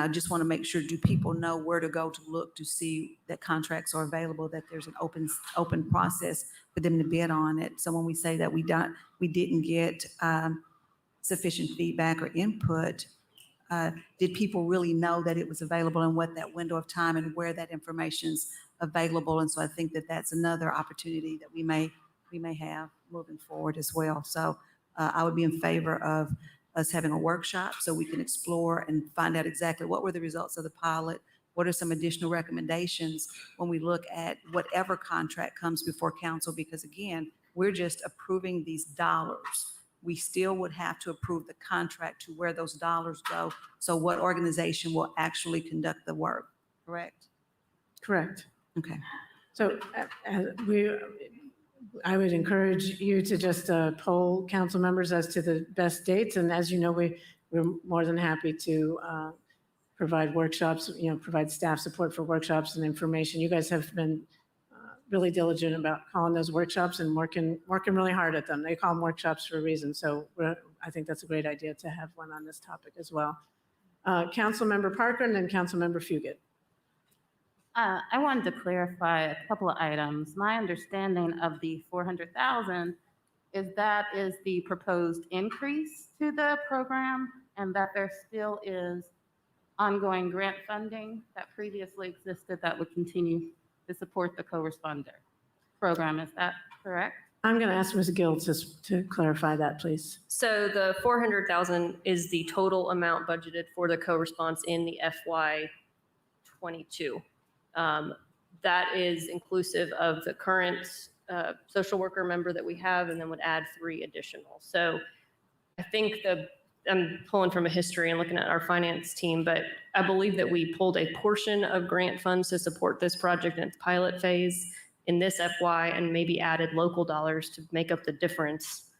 C: just want to make sure, do people know where to go to look to see that contracts are available, that there's an open process for them to bid on it? So when we say that we didn't get sufficient feedback or input, did people really know that it was available and what that window of time and where that information's available? And so I think that that's another opportunity that we may have moving forward as well. So I would be in favor of us having a workshop so we can explore and find out exactly what were the results of the pilot, what are some additional recommendations when we look at whatever contract comes before council, because again, we're just approving these dollars. We still would have to approve the contract to where those dollars go. So what organization will actually conduct the work, correct?
A: Correct.
C: Okay.
A: So I would encourage you to just poll council members as to the best dates. And as you know, we're more than happy to provide workshops, provide staff support for workshops and information. You guys have been really diligent about calling those workshops and working really hard at them. They call them workshops for a reason. So I think that's a great idea to have one on this topic as well. Councilmember Parker and then Councilmember Fugit.
M: I wanted to clarify a couple of items. My understanding of the 400,000 is that is the proposed increase to the program, and that there still is ongoing grant funding that previously existed that would continue to support the co-responder program. Is that correct?
A: I'm going to ask Ms. Gill to clarify that, please.
P: So the 400,000 is the total amount budgeted for the co-response in the FY '22. That is inclusive of the current social worker member that we have, and then would add 3 additional. So I think I'm pulling from a history and looking at our finance team, but I believe that we pulled a portion of grant funds to support this project in its pilot phase in this FY and maybe added local dollars to make up the difference.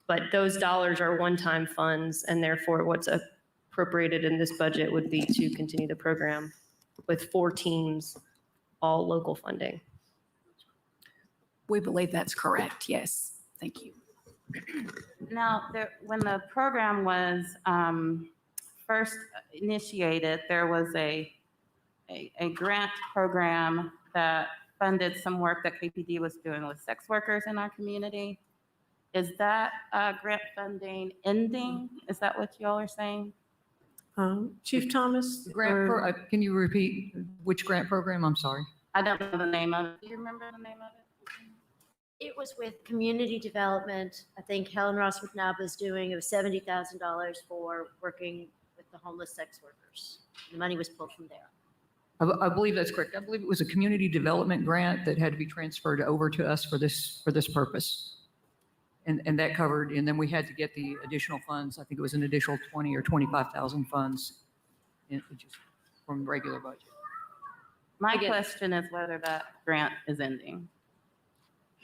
P: But those dollars are one-time funds, and therefore what's appropriated in this budget would be to continue the program with 4 teams, all local funding.
Q: We believe that's correct. Yes. Thank you.
M: Now, when the program was first initiated, there was a grant program that funded some work that KPD was doing with sex workers in our community. Is that grant funding ending? Is that what y'all are saying?
A: Chief Thomas?
K: Can you repeat which grant program? I'm sorry.
M: I don't know the name of it. Do you remember the name of it?
D: It was with community development. I think Helen Ross McNabb was doing, it was $70,000 for working with the homeless sex workers. The money was pulled from there.
K: I believe that's correct. I believe it was a community development grant that had to be transferred over to us for this purpose. And that covered, and then we had to get the additional funds. I think it was an additional 20 or 25,000 funds just from regular budget.
M: My question is whether that grant is ending.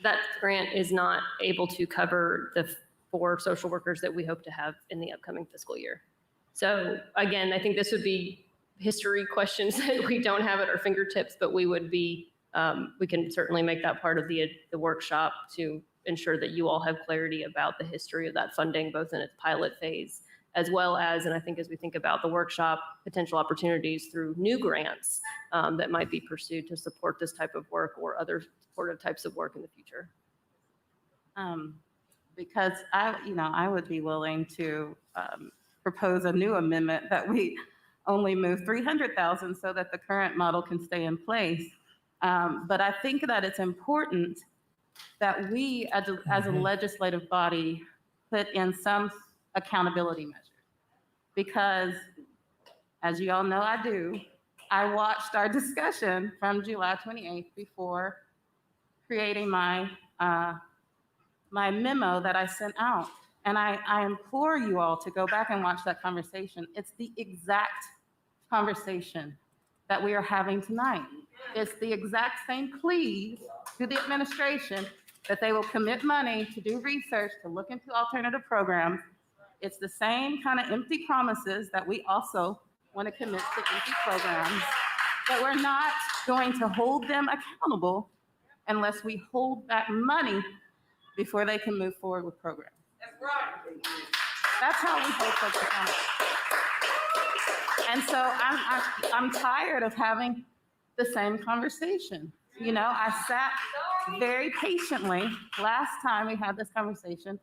P: That grant is not able to cover the 4 social workers that we hope to have in the upcoming fiscal year. So again, I think this would be history questions that we don't have at our fingertips, but we would be, we can certainly make that part of the workshop to ensure that you all have clarity about the history of that funding, both in its pilot phase, as well as, and I think as we think about the workshop, potential opportunities through new grants that might be pursued to support this type of work or other supportive types of work in the future.
M: Because I would be willing to propose a new amendment that we only move 300,000 so that the current model can stay in place. But I think that it's important that we, as a legislative body, put in some accountability measures. Because, as you all know I do, I watched our discussion from July 28th before creating my memo that I sent out. And I implore you all to go back and watch that conversation. It's the exact conversation that we are having tonight. It's the exact same plea to the administration that they will commit money to do research, to look into alternative programs. It's the same kind of empty promises that we also want to commit to empty programs, but we're not going to hold them accountable unless we hold back money before they can move forward with programs. That's right. That's how we hold folks accountable. And so I'm tired of having the same conversation. You know, I sat very patiently last time we had this conversation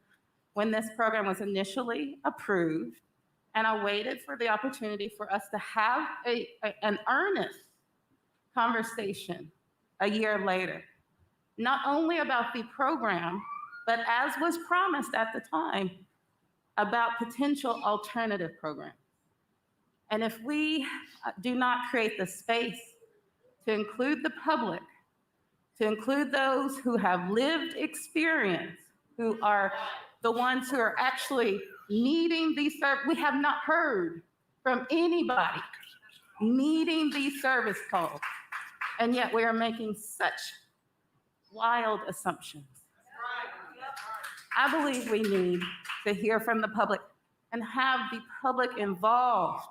M: when this program was initially approved, and I waited for the opportunity for us to have an earnest conversation a year later, not only about the program, but as was promised at the time, about potential alternative programs. And if we do not create the space to include the public, to include those who have lived experience, who are the ones who are actually needing these services, we have not heard from anybody needing these service calls. And yet we are making such wild assumptions. I believe we need to hear from the public and have the public involved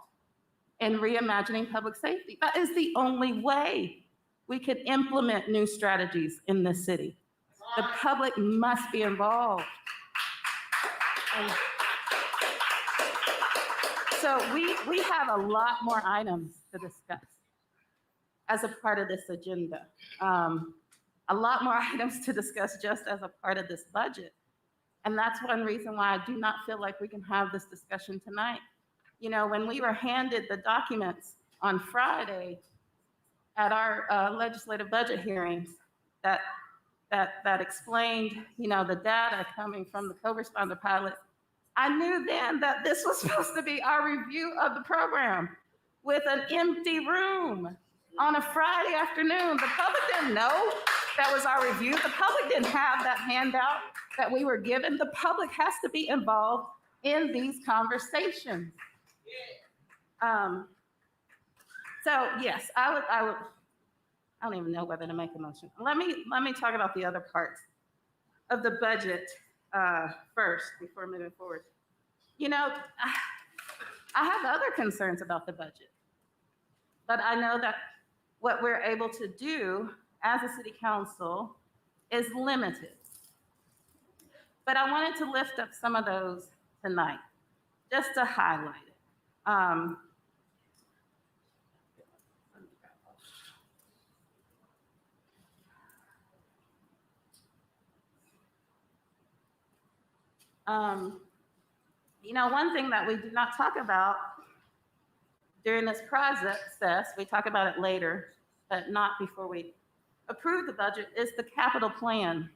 M: in reimagining public safety. That is the only way we can implement new strategies in this city. The public must be involved. And so we have a lot more items to discuss as a part of this agenda. A lot more items to discuss just as a part of this budget. And that's one reason why I do not feel like we can have this discussion tonight. You know, when we were handed the documents on Friday at our legislative budget hearings that explained, you know, the data coming from the co-responder pilot, I knew then that this was supposed to be our review of the program with an empty room on a Friday afternoon. The public didn't know that was our review. The public didn't have that handout that we were given. The public has to be involved in these conversations. So yes, I don't even know whether to make a motion. Let me talk about the other parts of the budget first before moving forward. You know, I have other concerns about the budget, but I know that what we're able to do as a city council is limited. But I wanted to lift up some of those tonight, just to highlight it. You know, one thing that we did not talk about during this process, we talk about it later, but not before we approve the budget, is the capital plan.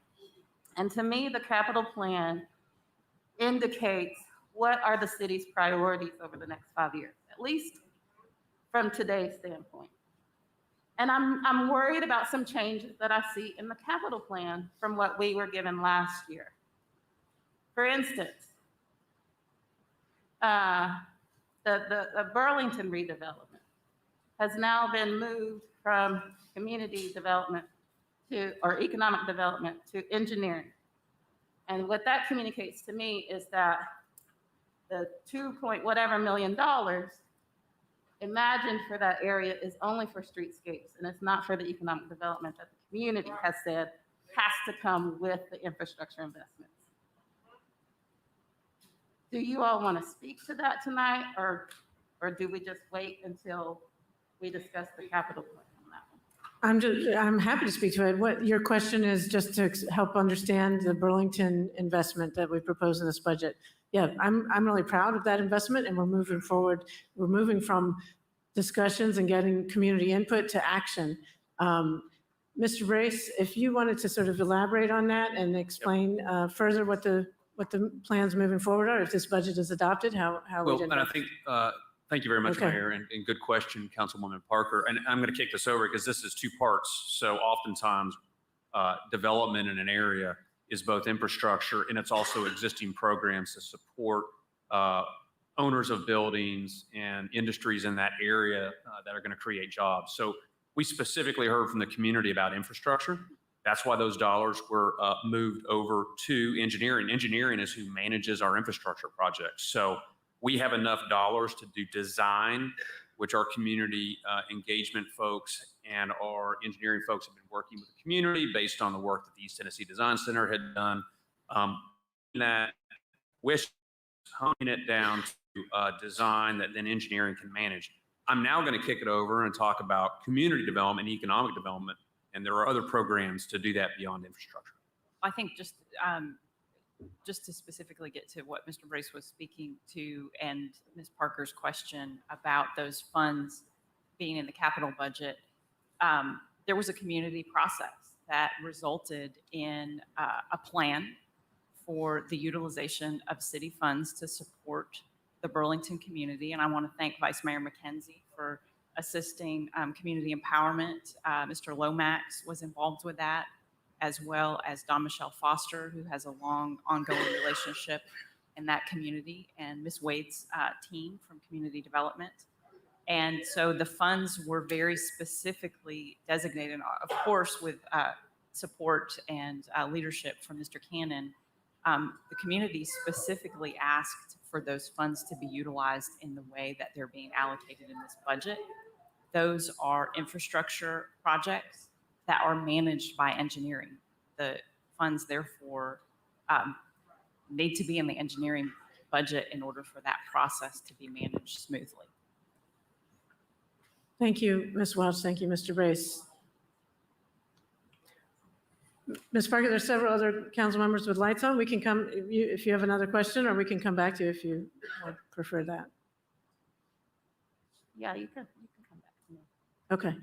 M: And to me, the capital plan indicates what are the city's priorities over the next 5 years, at least from today's standpoint. And I'm worried about some changes that I see in the capital plan from what we were given last year. For instance, the Burlington redevelopment has now been moved from community development or economic development to engineering. And what that communicates to me is that the $2 million imagined for that area is only for streetscapes, and it's not for the economic development that the community has said has to come with the infrastructure investments. Do you all want to speak to that tonight, or do we just wait until we discuss the capital plan on that one?
A: I'm happy to speak to it. What your question is, just to help understand the Burlington investment that we propose in this budget. Yeah, I'm really proud of that investment, and we're moving forward. We're moving from discussions and getting community input to action. Mr. Brace, if you wanted to sort of elaborate on that and explain further what the plans moving forward are, if this budget is adopted, how we
R: Well, and I think, thank you very much,
A: Okay.
R: Mayor, and good question, Councilwoman Parker. And I'm going to kick this over because this is two parts. So oftentimes, development in an area is both infrastructure and it's also existing programs to support owners of buildings and industries in that area that are going to create jobs. So we specifically heard from the community about infrastructure. That's why those dollars were moved over to engineering. Engineering is who manages our infrastructure projects. So we have enough dollars to do design, which our community engagement folks and our engineering folks have been working with the community based on the work that the East Tennessee Design Center had done. That wish honing it down to design that then engineering can manage. I'm now going to kick it over and talk about community development and economic development. And there are other programs to do that beyond infrastructure.
F: I think just to specifically get to what Mr. Brace was speaking to and Ms. Parker's question about those funds being in the capital budget, there was a community process that resulted in a plan for the utilization of city funds to support the Burlington community. And I want to thank Vice Mayor McKenzie for assisting community empowerment. Mr. Lomax was involved with that, as well as Don Michelle Foster, who has a long ongoing relationship in that community, and Ms. Wade's team from community development. And so the funds were very specifically designated, of course, with support and leadership from Mr. Cannon. The community specifically asked for those funds to be utilized in the way that they're being allocated in this budget. Those are infrastructure projects that are managed by engineering. The funds, therefore, need to be in the engineering budget in order for that process to be managed smoothly.
A: Thank you, Ms. Welch. Thank you, Mr. Brace. Ms. Parker, there's several other council members with lights on. We can come, if you have another question, or we can come back to you if you would prefer that.
M: Yeah, you can come back to me.
A: Okay.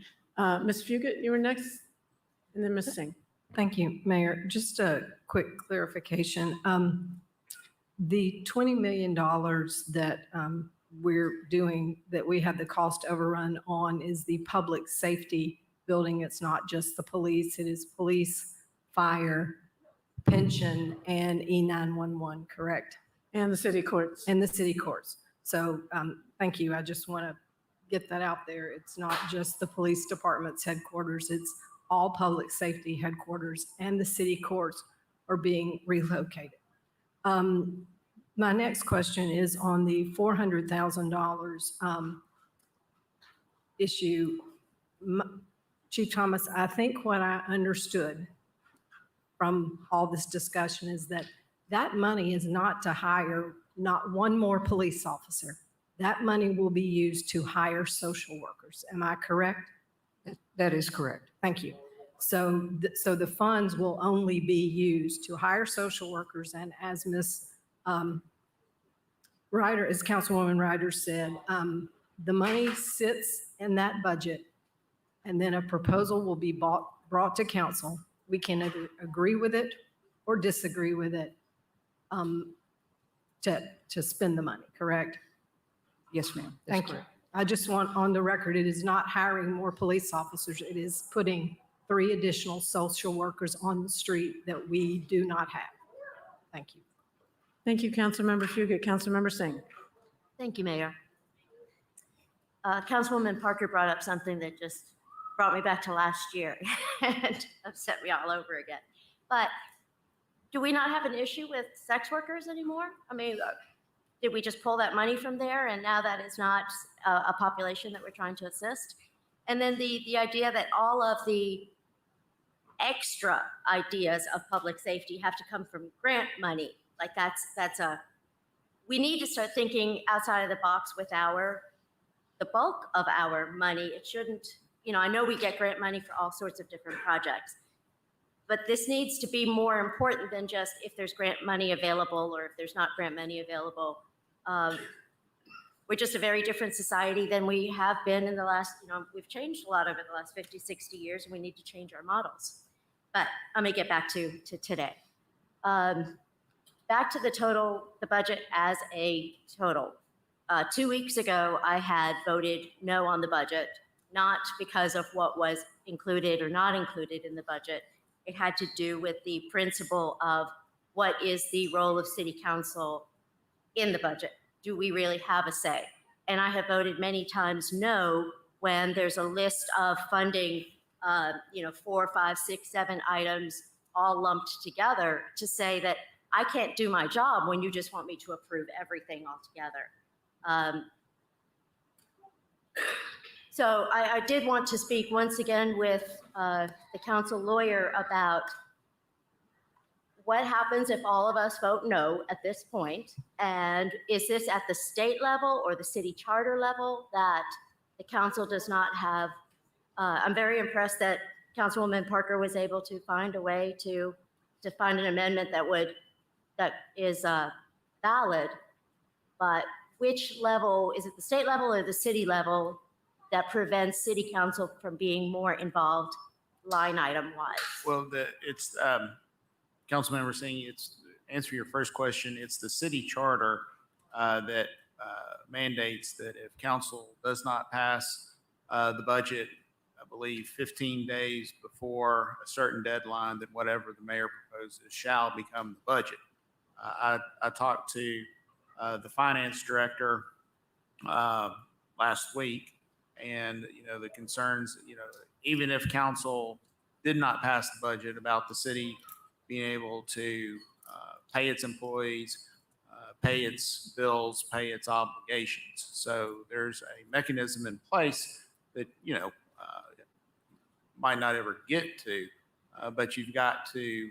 A: Ms. Fugit, you were next, and then Ms. Singh.
S: Thank you, Mayor. Just a quick clarification. The $20 million that we're doing, that we have the cost overrun on, is the public safety building. It's not just the police. It is police, fire, pension, and E911, correct?
A: And the city courts.
S: And the city courts. So thank you. I just want to get that out there. It's not just the police department's headquarters. It's all public safety headquarters, and the city courts are being relocated. My next question is on the $400,000 issue. Chief Thomas, I think what I understood from all this discussion is that that money is not to hire not one more police officer. That money will be used to hire social workers. Am I correct?
K: That is correct.
S: Thank you. So the funds will only be used to hire social workers, and as Ms. Ryder, as Councilwoman Ryder said, the money sits in that budget, and then a proposal will be brought to council. We can either agree with it or disagree with it to spend the money, correct?
K: Yes, ma'am. That's
S: Thank you.
K: correct.
S: I just want on the record, it is not hiring more police officers. It is putting 3 additional social workers on the street that we do not have. Thank you.
A: Thank you, Councilmember Fugit. Councilmember Singh.
D: Thank you, Mayor. Councilwoman Parker brought up something that just brought me back to last year and upset me all over again. But do we not have an issue with sex workers anymore? I mean, did we just pull that money from there and now that is not a population that we're trying to assist? And then the idea that all of the extra ideas of public safety have to come from grant money, like we need to start thinking outside of the box with the bulk of our money. It shouldn't, I know we get grant money for all sorts of different projects, but this needs to be more important than just if there's grant money available or if there's not grant money available. We're just a very different society than we have been in the last, we've changed a lot over the last 50, 60 years, and we need to change our models. But I'm gonna get back to today. Back to the budget as a total. 2 weeks ago, I had voted no on the budget, not because of what was included or not included in the budget. It had to do with the principle of what is the role of city council in the budget? Do we really have a say? And I have voted many times no when there's a list of funding, 4, 5, 6, 7 items all lumped together to say that I can't do my job when you just want me to approve everything altogether. So I did want to speak once again with the council lawyer about what happens if all of us vote no at this point? And is this at the state level or the city charter level that the council does not have? I'm very impressed that Councilwoman Parker was able to find a way to find an amendment that is valid, but which level, is it the state level or the city level that prevents city council from being more involved line item wise?
T: Well, it's Councilmember Singh, it's answer your first question. It's the city charter that mandates that if council does not pass the budget, I believe 15 days before a certain deadline, that whatever the mayor proposes shall become the budget. I talked to the finance director last week, and the concerns, even if council did not pass the budget, about the city being able to pay its employees, pay its bills, pay its obligations. So there's a mechanism in place that might not ever get to, but you've got to.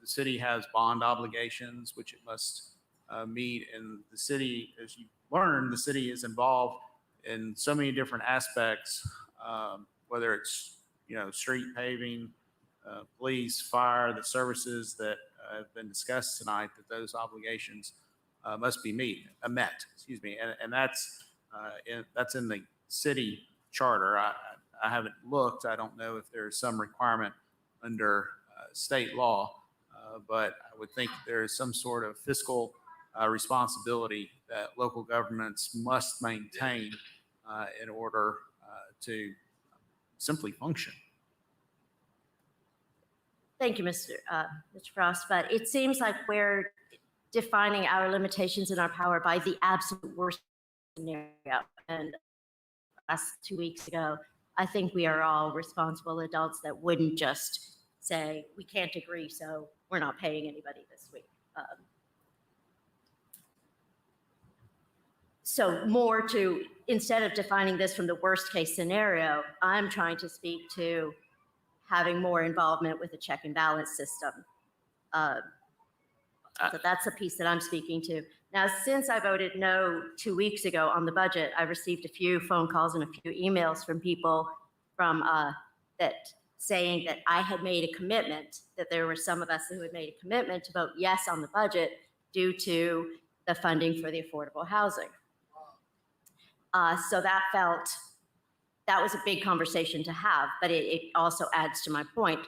T: The city has bond obligations which it must meet, and the city, as you learn, the city is involved in so many different aspects, whether it's street paving, police, fire, the services that have been discussed tonight, that those obligations must be met. Excuse me, and that's in the city charter. I haven't looked. I don't know if there's some requirement under state law, but I would think there is some sort of fiscal responsibility that local governments must maintain in order to simply function.
D: Thank you, Mr. Frost, but it seems like we're defining our limitations and our power by the absolute worst scenario. And last 2 weeks ago, I think we are all responsible adults that wouldn't just say, we can't agree, so we're not paying anybody this week. So more to, instead of defining this from the worst case scenario, I'm trying to speak to having more involvement with the check and balance system. So that's a piece that I'm speaking to. Now, since I voted no 2 weeks ago on the budget, I received a few phone calls and a few emails from people from that saying that I had made a commitment, that there were some of us who had made a commitment to vote yes on the budget due to the funding for the affordable housing. So that was a big conversation to have, but it also adds to my point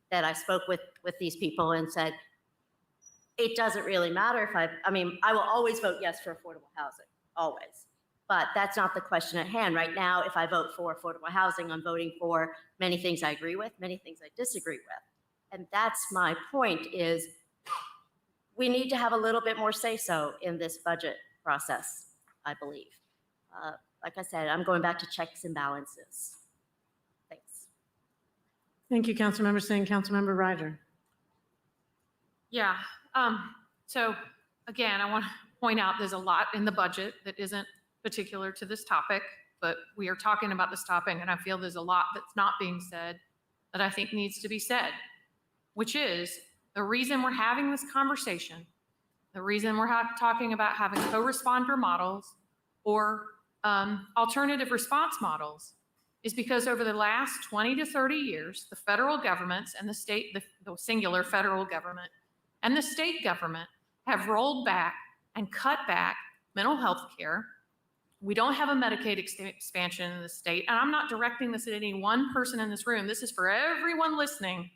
D: that I spoke with these people and said, it doesn't really matter if I mean, I will always vote yes for affordable housing, always. But that's not the question at hand. Right now, if I vote for affordable housing, I'm voting for many things I agree with, many things I disagree with. And that's my point is we need to have a little bit more say-so in this budget process, I believe. Like I said, I'm going back to checks and balances. Thanks.
A: Thank you, Councilmember Singh. Councilmember Ryder.
O: Yeah. So again, I want to point out there's a lot in the budget that isn't particular to this topic, but we are talking about this topic, and I feel there's a lot that's not being said that I think needs to be said, which is the reason we're having this conversation, the reason we're talking about having co-responder models or alternative response models is because over the last 20 to 30 years, the federal governments and the state, the singular federal government and the state government have rolled back and cut back mental health care. We don't have a Medicaid expansion in the state, and I'm not directing this at any one person in this room. This is for everyone listening.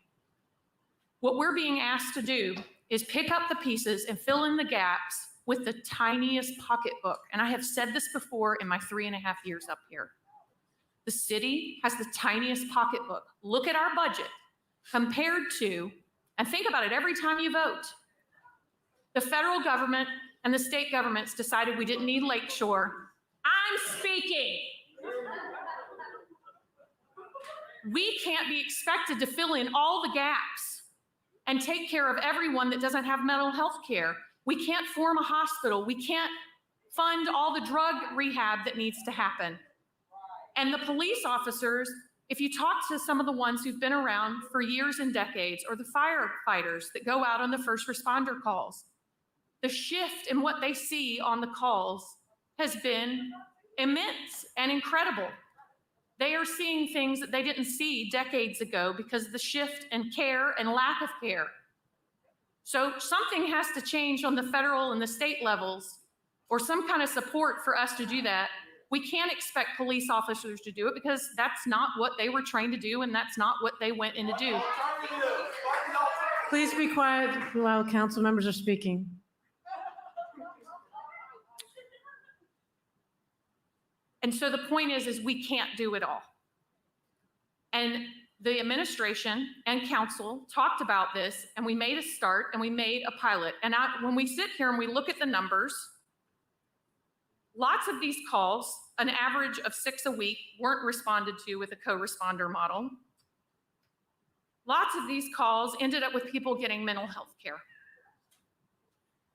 O: What we're being asked to do is pick up the pieces and fill in the gaps with the tiniest pocketbook. And I have said this before in my 3.5 years up here. The city has the tiniest pocketbook. Look at our budget compared to, and think about it every time you vote. The federal government and the state governments decided we didn't need Lakeshore. I'm speaking. We can't be expected to fill in all the gaps and take care of everyone that doesn't have mental health care. We can't form a hospital. We can't fund all the drug rehab that needs to happen. And the police officers, if you talk to some of the ones who've been around for years and decades, or the firefighters that go out on the first responder calls, the shift in what they see on the calls has been immense and incredible. They are seeing things that they didn't see decades ago because of the shift in care and lack of care. So something has to change on the federal and the state levels, or some kind of support for us to do that. We can't expect police officers to do it because that's not what they were trained to do, and that's not what they went in to do.
A: Please be quiet while council members are speaking.
O: And so the point is we can't do it all. And the administration and council talked about this, and we made a start and we made a pilot. And when we sit here and we look at the numbers, lots of these calls, an average of 6 a week, weren't responded to with a co-responder model. Lots of these calls ended up with people getting mental health care.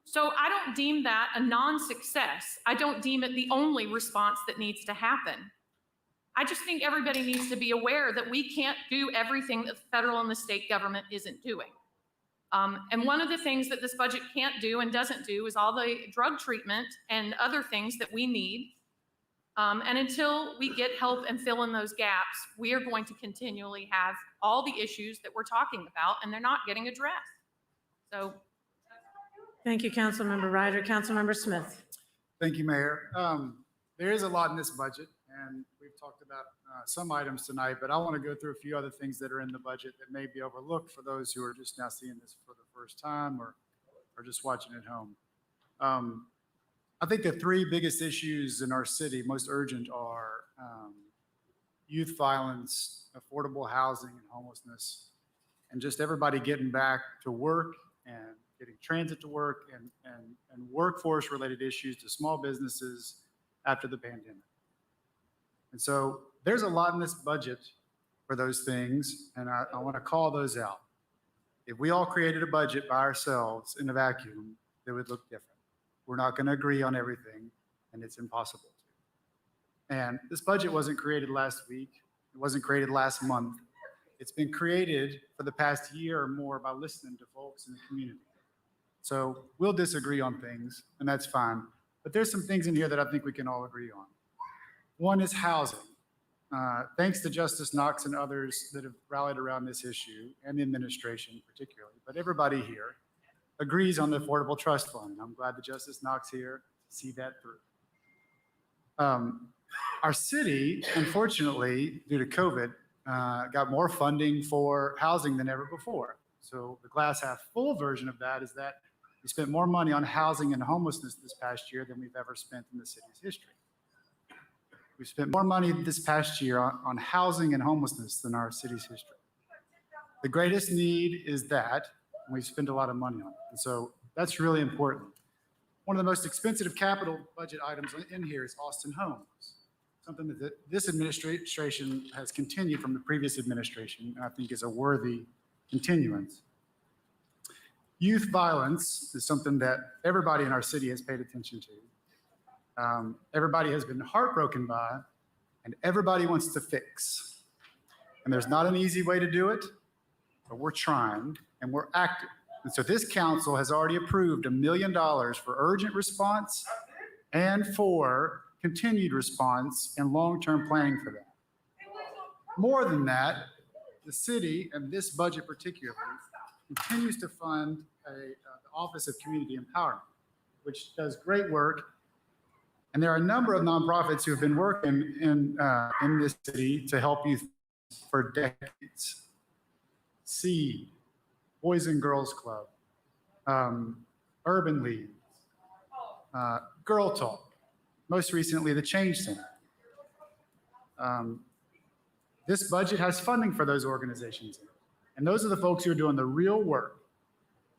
O: So I don't deem that a non-success. I don't deem it the only response that needs to happen. I just think everybody needs to be aware that we can't do everything that the federal and the state government isn't doing. And one of the things that this budget can't do and doesn't do is all the drug treatment and other things that we need. And until we get help and fill in those gaps, we are going to continually have all the issues that we're talking about, and they're not getting addressed. So.
A: Thank you, Councilmember Ryder. Councilmember Smith.
U: Thank you, Mayor. There is a lot in this budget, and we've talked about some items tonight, but I want to go through a few other things that are in the budget that may be overlooked for those who are just now seeing this for the first time or just watching at home. I think the three biggest issues in our city, most urgent, are youth violence, affordable housing, and homelessness, and just everybody getting back to work and getting transit to work and workforce-related issues to small businesses after the pandemic. And so there's a lot in this budget for those things, and I want to call those out. If we all created a budget by ourselves in a vacuum, it would look different. We're not going to agree on everything, and it's impossible to. And this budget wasn't created last week. It wasn't created last month. It's been created for the past year or more by listening to folks in the community. So we'll disagree on things, and that's fine. But there's some things in here that I think we can all agree on. One is housing. Thanks to Justice Knox and others that have rallied around this issue, and the administration particularly, but everybody here agrees on the Affordable Trust Fund. I'm glad that Justice Knox here to see that through. Our city, unfortunately, due to COVID, got more funding for housing than ever before. So the glass half full version of that is that we spent more money on housing and homelessness this past year than we've ever spent in the city's history. We spent more money this past year on housing and homelessness than our city's history. The greatest need is that, and we spend a lot of money on it. And so that's really important. One of the most expensive capital budget items in here is Austin Homes, something that this administration has continued from the previous administration, and I think is a worthy continuance. Youth violence is something that everybody in our city has paid attention to. Everybody has been heartbroken by, and everybody wants to fix. And there's not an easy way to do it, but we're trying and we're active. And so this council has already approved $1 million for urgent response and for continued response and long-term planning for that. More than that, the city, and this budget particularly, continues to fund the Office of Community Empowerment, which does great work. And there are a number of nonprofits who have been working in this city to help youth for decades. SEED, Boys and Girls Club, Urban League, Girl Talk, most recently the Change Center. This budget has funding for those organizations. And those are the folks who are doing the real work.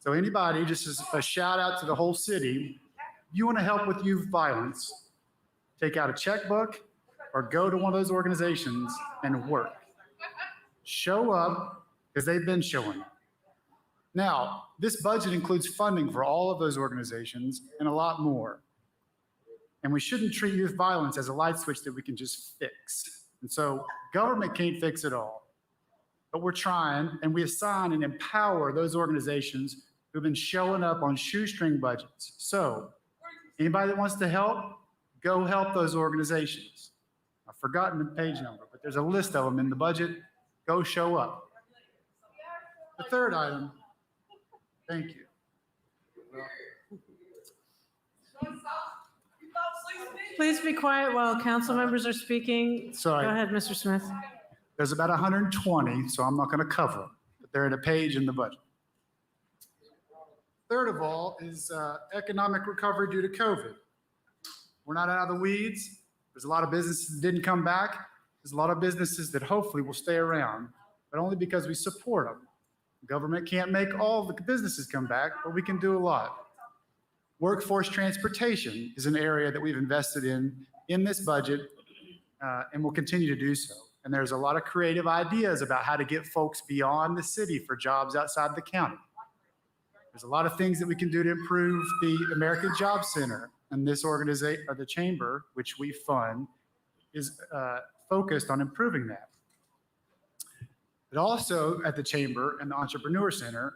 U: So anybody, just as a shout out to the whole city, if you want to help with youth violence, take out a checkbook or go to one of those organizations and work. Show up, because they've been showing up. Now, this budget includes funding for all of those organizations and a lot more. And we shouldn't treat youth violence as a light switch that we can just fix. And so government can't fix it all. But we're trying, and we assign and empower those organizations who've been showing up on shoestring budgets. So anybody that wants to help, go help those organizations. I've forgotten the page number, but there's a list of them in the budget. Go show up. The third item, thank you.
A: Please be quiet while council members are speaking.
U: Sorry.
A: Go ahead, Mr. Smith.
U: There's about 120, so I'm not going to cover them, but they're at a page in the budget. Third of all is economic recovery due to COVID. We're not out of the weeds. There's a lot of businesses that didn't come back. There's a lot of businesses that hopefully will stay around, but only because we support them. The government can't make all the businesses come back, but we can do a lot. Workforce transportation is an area that we've invested in this budget, and will continue to do so. And there's a lot of creative ideas about how to get folks beyond the city for jobs outside the county. There's a lot of things that we can do to improve the American Job Center, and this organization, or the chamber, which we fund, is focused on improving that. But also at the chamber and the Entrepreneur Center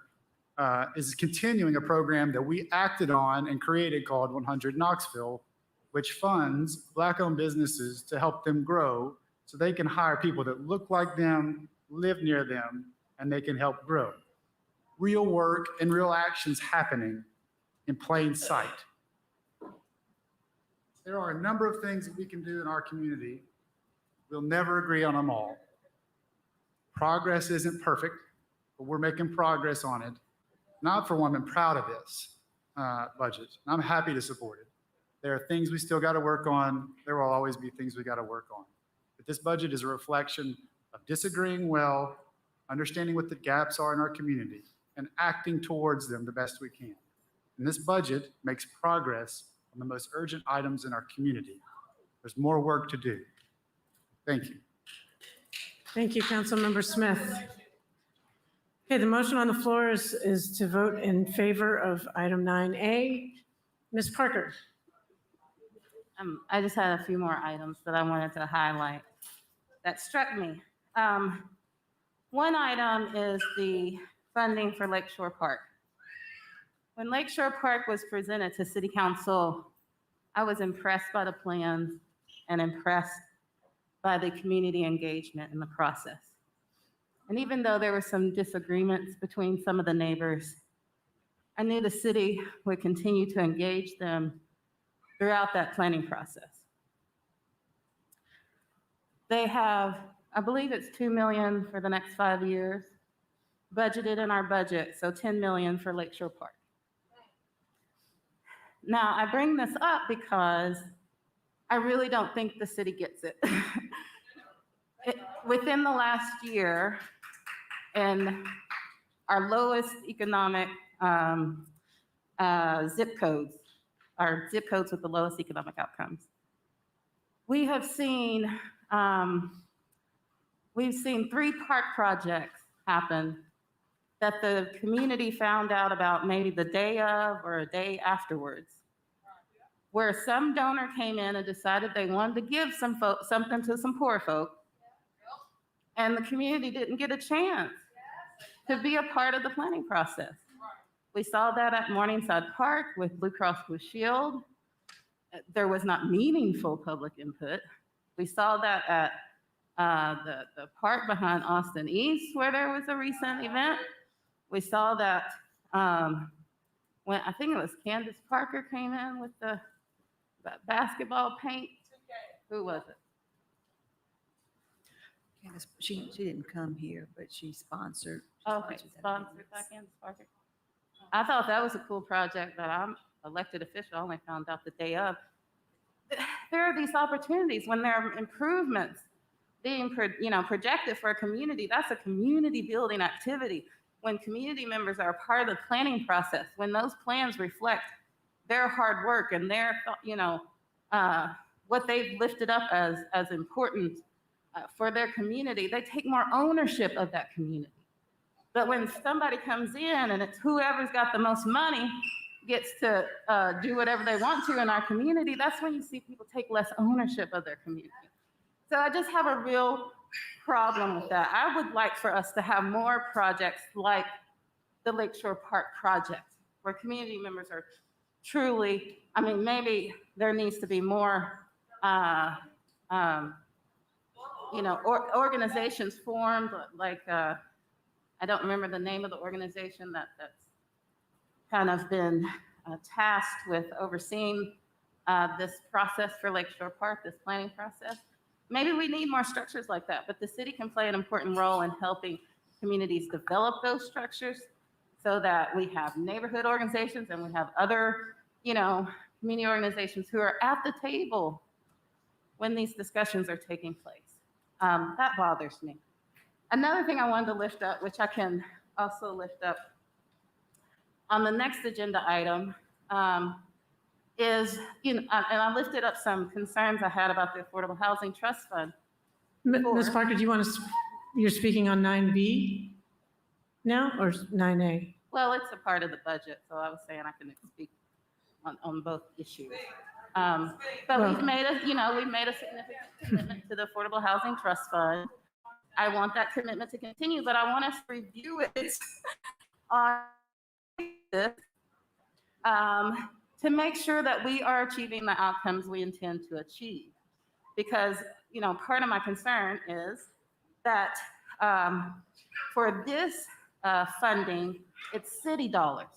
U: is continuing a program that we acted on and created called 100 Knoxville, which funds Black-owned businesses to help them grow so they can hire people that look like them, live near them, and they can help grow. Real work and real actions happening in plain sight. There are a number of things that we can do in our community. We'll never agree on them all. Progress isn't perfect, but we're making progress on it. Not for one, I'm proud of this budget. I'm happy to support it. There are things we still got to work on. There will always be things we got to work on. But this budget is a reflection of disagreeing well, understanding what the gaps are in our community, and acting towards them the best we can. And this budget makes progress on the most urgent items in our community. There's more work to do. Thank you.
A: Thank you, Councilmember Smith. Okay, the motion on the floor is to vote in favor of item 9A. Ms. Parker.
M: I just had a few more items that I wanted to highlight that struck me. One item is the funding for Lakeshore Park. When Lakeshore Park was presented to City Council, I was impressed by the plans and impressed by the community engagement in the process. And even though there were some disagreements between some of the neighbors, I knew the city would continue to engage them throughout that planning process. They have, I believe it's $2 million for the next 5 years, budgeted in our budget, so $10 million for Lakeshore Park. Now, I bring this up because I really don't think the city gets it. Within the last year, in our lowest economic zip codes, our zip codes with the lowest economic outcomes, we have seen we've seen 3 park projects happen that the community found out about maybe the day of or a day afterwards, where some donor came in and decided they wanted to give something to some poor folk, and the community didn't get a chance to be a part of the planning process. We saw that at Morningside Park with Blue Cross Blue Shield. There was not meaningful public input. We saw that at the park behind Austin East, where there was a recent event. We saw that when I think it was Candace Parker came in with the basketball paint. Who was it?
C: Candace, she didn't come here, but she sponsored.
M: Okay, sponsored by Candace Parker. I thought that was a cool project that I'm elected official. I only found out the day of. There are these opportunities when there are improvements being projected for a community. That's a community building activity. When community members are a part of the planning process, when those plans reflect their hard work and their, what they've lifted up as important for their community, they take more ownership of that community. But when somebody comes in and it's whoever's got the most money gets to do whatever they want to in our community, that's when you see people take less ownership of their community. So I just have a real problem with that. I would like for us to have more projects like the Lakeshore Park project, where community members are truly, maybe there needs to be more, organizations formed, like, I don't remember the name of the organization that's kind of been tasked with overseeing this process for Lakeshore Park, this planning process. Maybe we need more structures like that, but the city can play an important role in helping communities develop those structures so that we have neighborhood organizations and we have other, community organizations who are at the table when these discussions are taking place. That bothers me. Another thing I wanted to lift up, which I can also lift up on the next agenda item, is, and I lifted up some concerns I had about the Affordable Housing Trust Fund.
A: Ms. Parker, do you want to, you're speaking on 9B now or 9A?
M: Well, it's a part of the budget, so I was saying I can speak on both issues. But we've made a significant commitment to the Affordable Housing Trust Fund. I want that commitment to continue, but I want us to review it on this to make sure that we are achieving the outcomes we intend to achieve. Because, part of my concern is that for this funding, it's city dollars.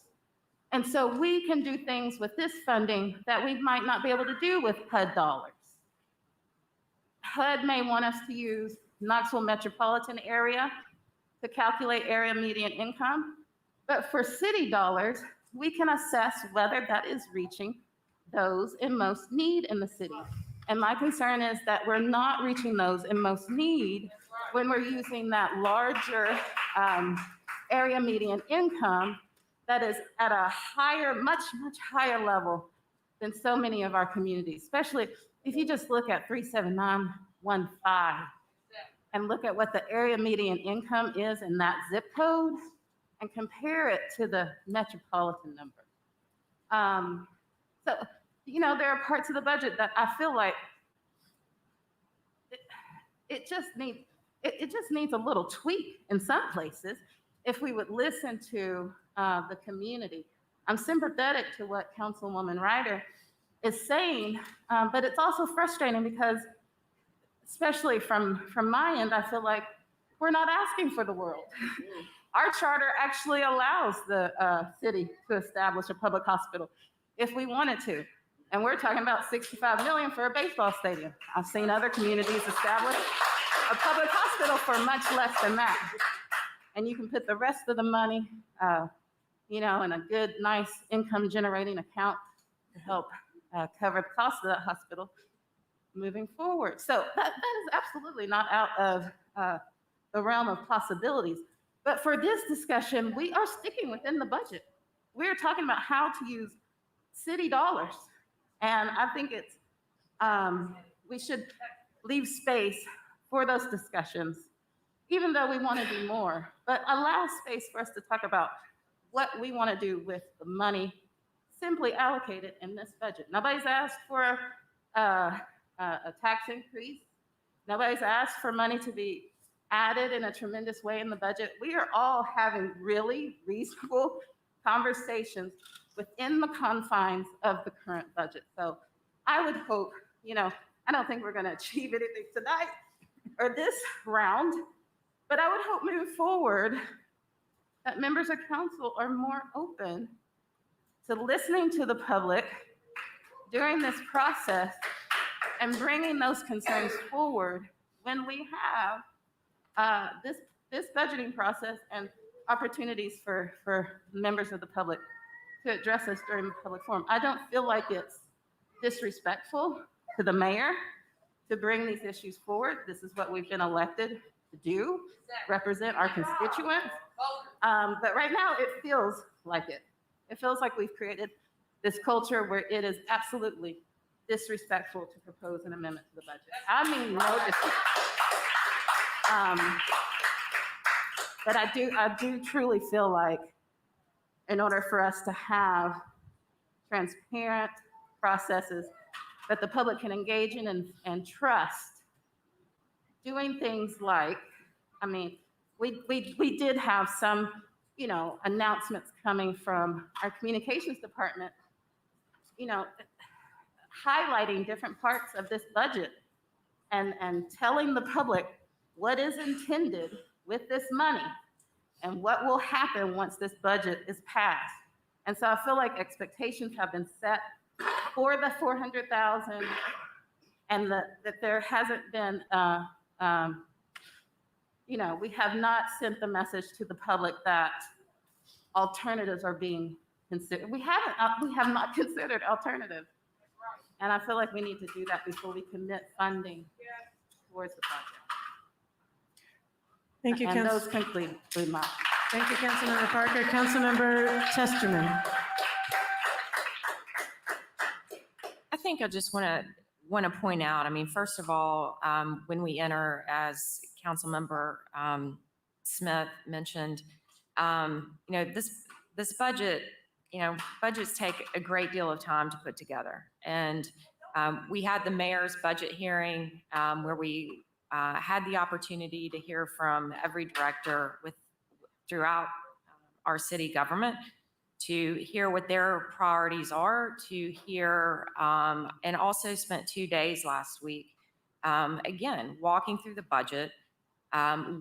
M: And so we can do things with this funding that we might not be able to do with HUD dollars. HUD may want us to use Knoxville metropolitan area to calculate area median income, but for city dollars, we can assess whether that is reaching those in most need in the city. And my concern is that we're not reaching those in most need when we're using that larger area median income that is at a higher, much higher level than so many of our communities, especially if you just look at 37915 and look at what the area median income is in that zip code and compare it to the metropolitan number. So, you know, there are parts of the budget that I feel like it it just needs a little tweak in some places if we would listen to the community. I'm sympathetic to what Councilwoman Ryder is saying, but it's also frustrating because, especially from my end, I feel like we're not asking for the world. Our charter actually allows the city to establish a public hospital if we wanted to. And we're talking about 65 million for a baseball stadium. I've seen other communities establish a public hospital for much less than that. And you can put the rest of the money, in a good, nice income generating account to help cover the cost of that hospital moving forward. So that is absolutely not out of the realm of possibilities. But for this discussion, we are sticking within the budget. We're talking about how to use city dollars. And I think we should leave space for those discussions, even though we want to do more, but allow space for us to talk about what we want to do with the money simply allocated in this budget. Nobody's asked for a tax increase. Nobody's asked for money to be added in a tremendous way in the budget. We are all having really reasonable conversations within the confines of the current budget. So I would hope, I don't think we're going to achieve anything tonight or this round, but I would hope moving forward that members of council are more open to listening to the public during this process and bringing those concerns forward when we have this budgeting process and opportunities for members of the public to address us during the public forum. I don't feel like it's disrespectful to the mayor to bring these issues forward. This is what we've been elected to do, represent our constituents. But right now it feels like it. It feels like we've created this culture where it is absolutely disrespectful to propose an amendment to the budget. I mean, no disrespect. But I do truly feel like in order for us to have transparent processes that the public can engage in and trust, doing things like, we did have some, announcements coming from our communications department, highlighting different parts of this budget and telling the public what is intended with this money and what will happen once this budget is passed. And so I feel like expectations have been set for the 400,000 and that there hasn't been, we have not sent the message to the public that alternatives are being considered. We have not considered alternatives. And I feel like we need to do that before we commit funding towards the project.
A: Thank you,
M: And those conclude my.
A: Thank you, Councilmember Parker. Councilmember Testerman.
J: I think I just want to point out, first of all, when we enter, as Councilmember Smith mentioned, this budget, budgets take a great deal of time to put together. And we had the mayor's budget hearing where we had the opportunity to hear from every director throughout our city government to hear what their priorities are, to hear, and also spent 2 days last week, again, walking through the budget,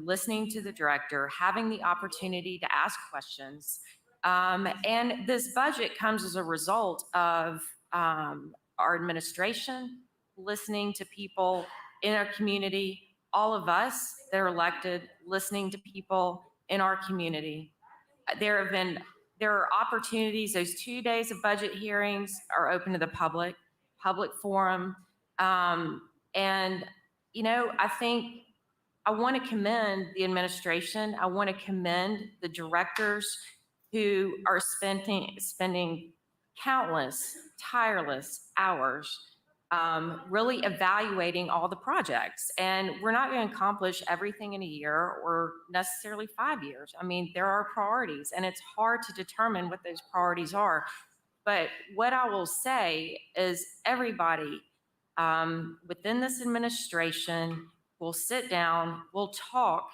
J: listening to the director, having the opportunity to ask questions. And this budget comes as a result of our administration, listening to people in our community, all of us that are elected, listening to people in our community. There are opportunities. Those 2 days of budget hearings are open to the public forum. And, I think I want to commend the administration. I want to commend the directors who are spending countless, tireless hours really evaluating all the projects. And we're not going to accomplish everything in a year or necessarily 5 years. There are priorities, and it's hard to determine what those priorities are. But what I will say is everybody within this administration we'll sit down, we'll talk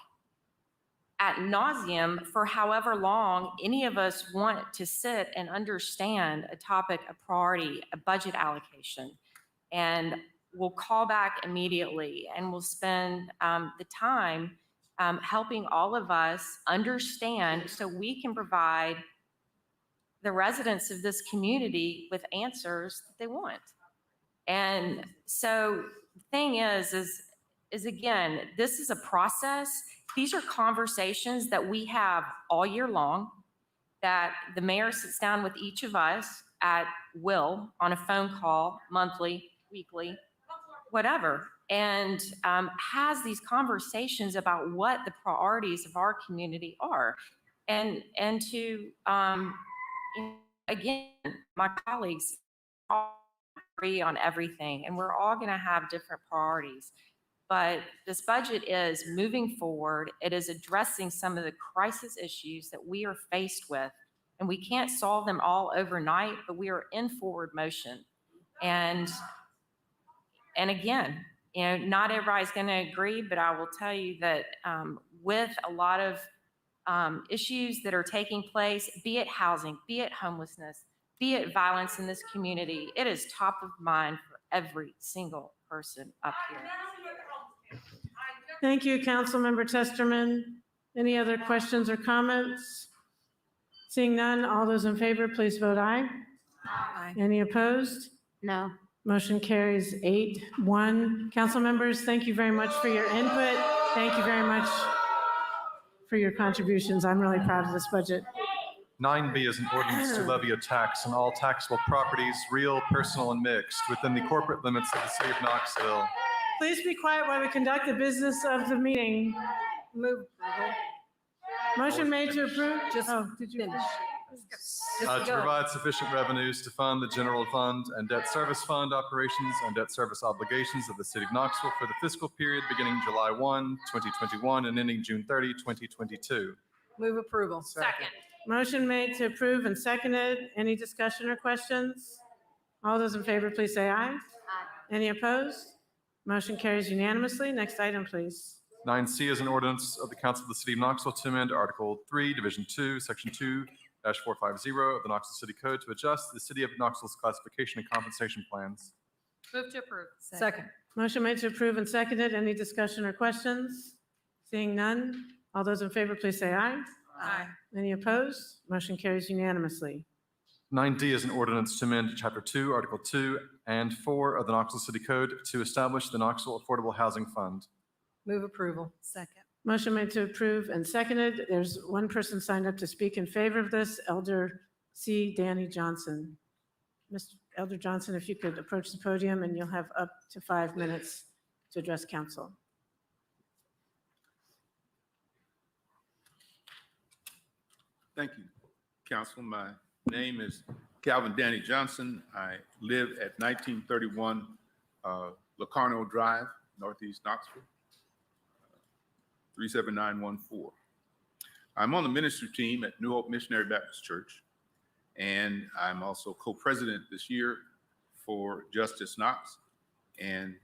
J: ad nauseum for however long any of us want to sit and understand a topic, a priority, a budget allocation. And we'll call back immediately and we'll spend the time helping all of us understand so we can provide the residents of this community with answers that they want. And so the thing is again, this is a process. These are conversations that we have all year long, that the mayor sits down with each of us at will on a phone call, monthly, weekly, whatever, and has these conversations about what the priorities of our community are. And to, again, my colleagues all agree on everything, and we're all gonna have different priorities. But this budget is moving forward. It is addressing some of the crisis issues that we are faced with. And we can't solve them all overnight, but we are in forward motion. And again, you know, not everybody's going to agree, but I will tell you that with a lot of issues that are taking place, be it housing, be it homelessness, be it violence in this community, it is top of mind for every single person up here.
A: Thank you, Councilmember Testerman. Any other questions or comments? Seeing none, all those in favor, please vote aye.
C: Aye.
A: Any opposed?
H: No.
A: Motion carries 8-1. Council members, thank you very much for your input. Thank you very much for your contributions. I'm really proud of this budget.
B: 9B is an ordinance to levy a tax on all taxable properties, real, personal, and mixed, within the corporate limits of the city of Knoxville.
A: Please be quiet while we conduct the business of the meeting.
S: Move approval.
A: Motion made to approve?
S: Just
A: did you
S: finish.
B: To provide sufficient revenues to fund the general fund and debt service fund operations and debt service obligations of the city of Knoxville for the fiscal period beginning July 1, 2021 and ending June 30, 2022.
S: Move approval.
O: Second.
A: Motion made to approve and seconded. Any discussion or questions? All those in favor, please say aye.
D: Aye.
A: Any opposed? Motion carries unanimously. Next item, please.
B: 9C is an ordinance of the Council of the City of Knoxville to amend Article 3, Division 2, Section 2-450 of the Knoxville City Code to adjust the City of Knoxville's classification and compensation plans.
O: Move to approve.
S: Second.
A: Motion made to approve and seconded. Any discussion or questions? Seeing none, all those in favor, please say aye.
O: Aye.
A: Any opposed? Motion carries unanimously.
B: 9D is an ordinance to amend Chapter 2, Article 2 and 4 of the Knoxville City Code to establish the Knoxville Affordable Housing Fund.
S: Move approval.
C: Second.
A: Motion made to approve and seconded. There's one person signed up to speak in favor of this, Elder C. Danny Johnson. Mr. Elder Johnson, if you could approach the podium, and you'll have up to 5 minutes to address council.
V: Thank you, Council. My name is Calvin Danny Johnson. I live at 1931 Locarno Drive, Northeast Knoxville, 37914. I'm on the ministry team at New Hope Missionary Baptist Church, and I'm also co-president this year for Justice Knox. And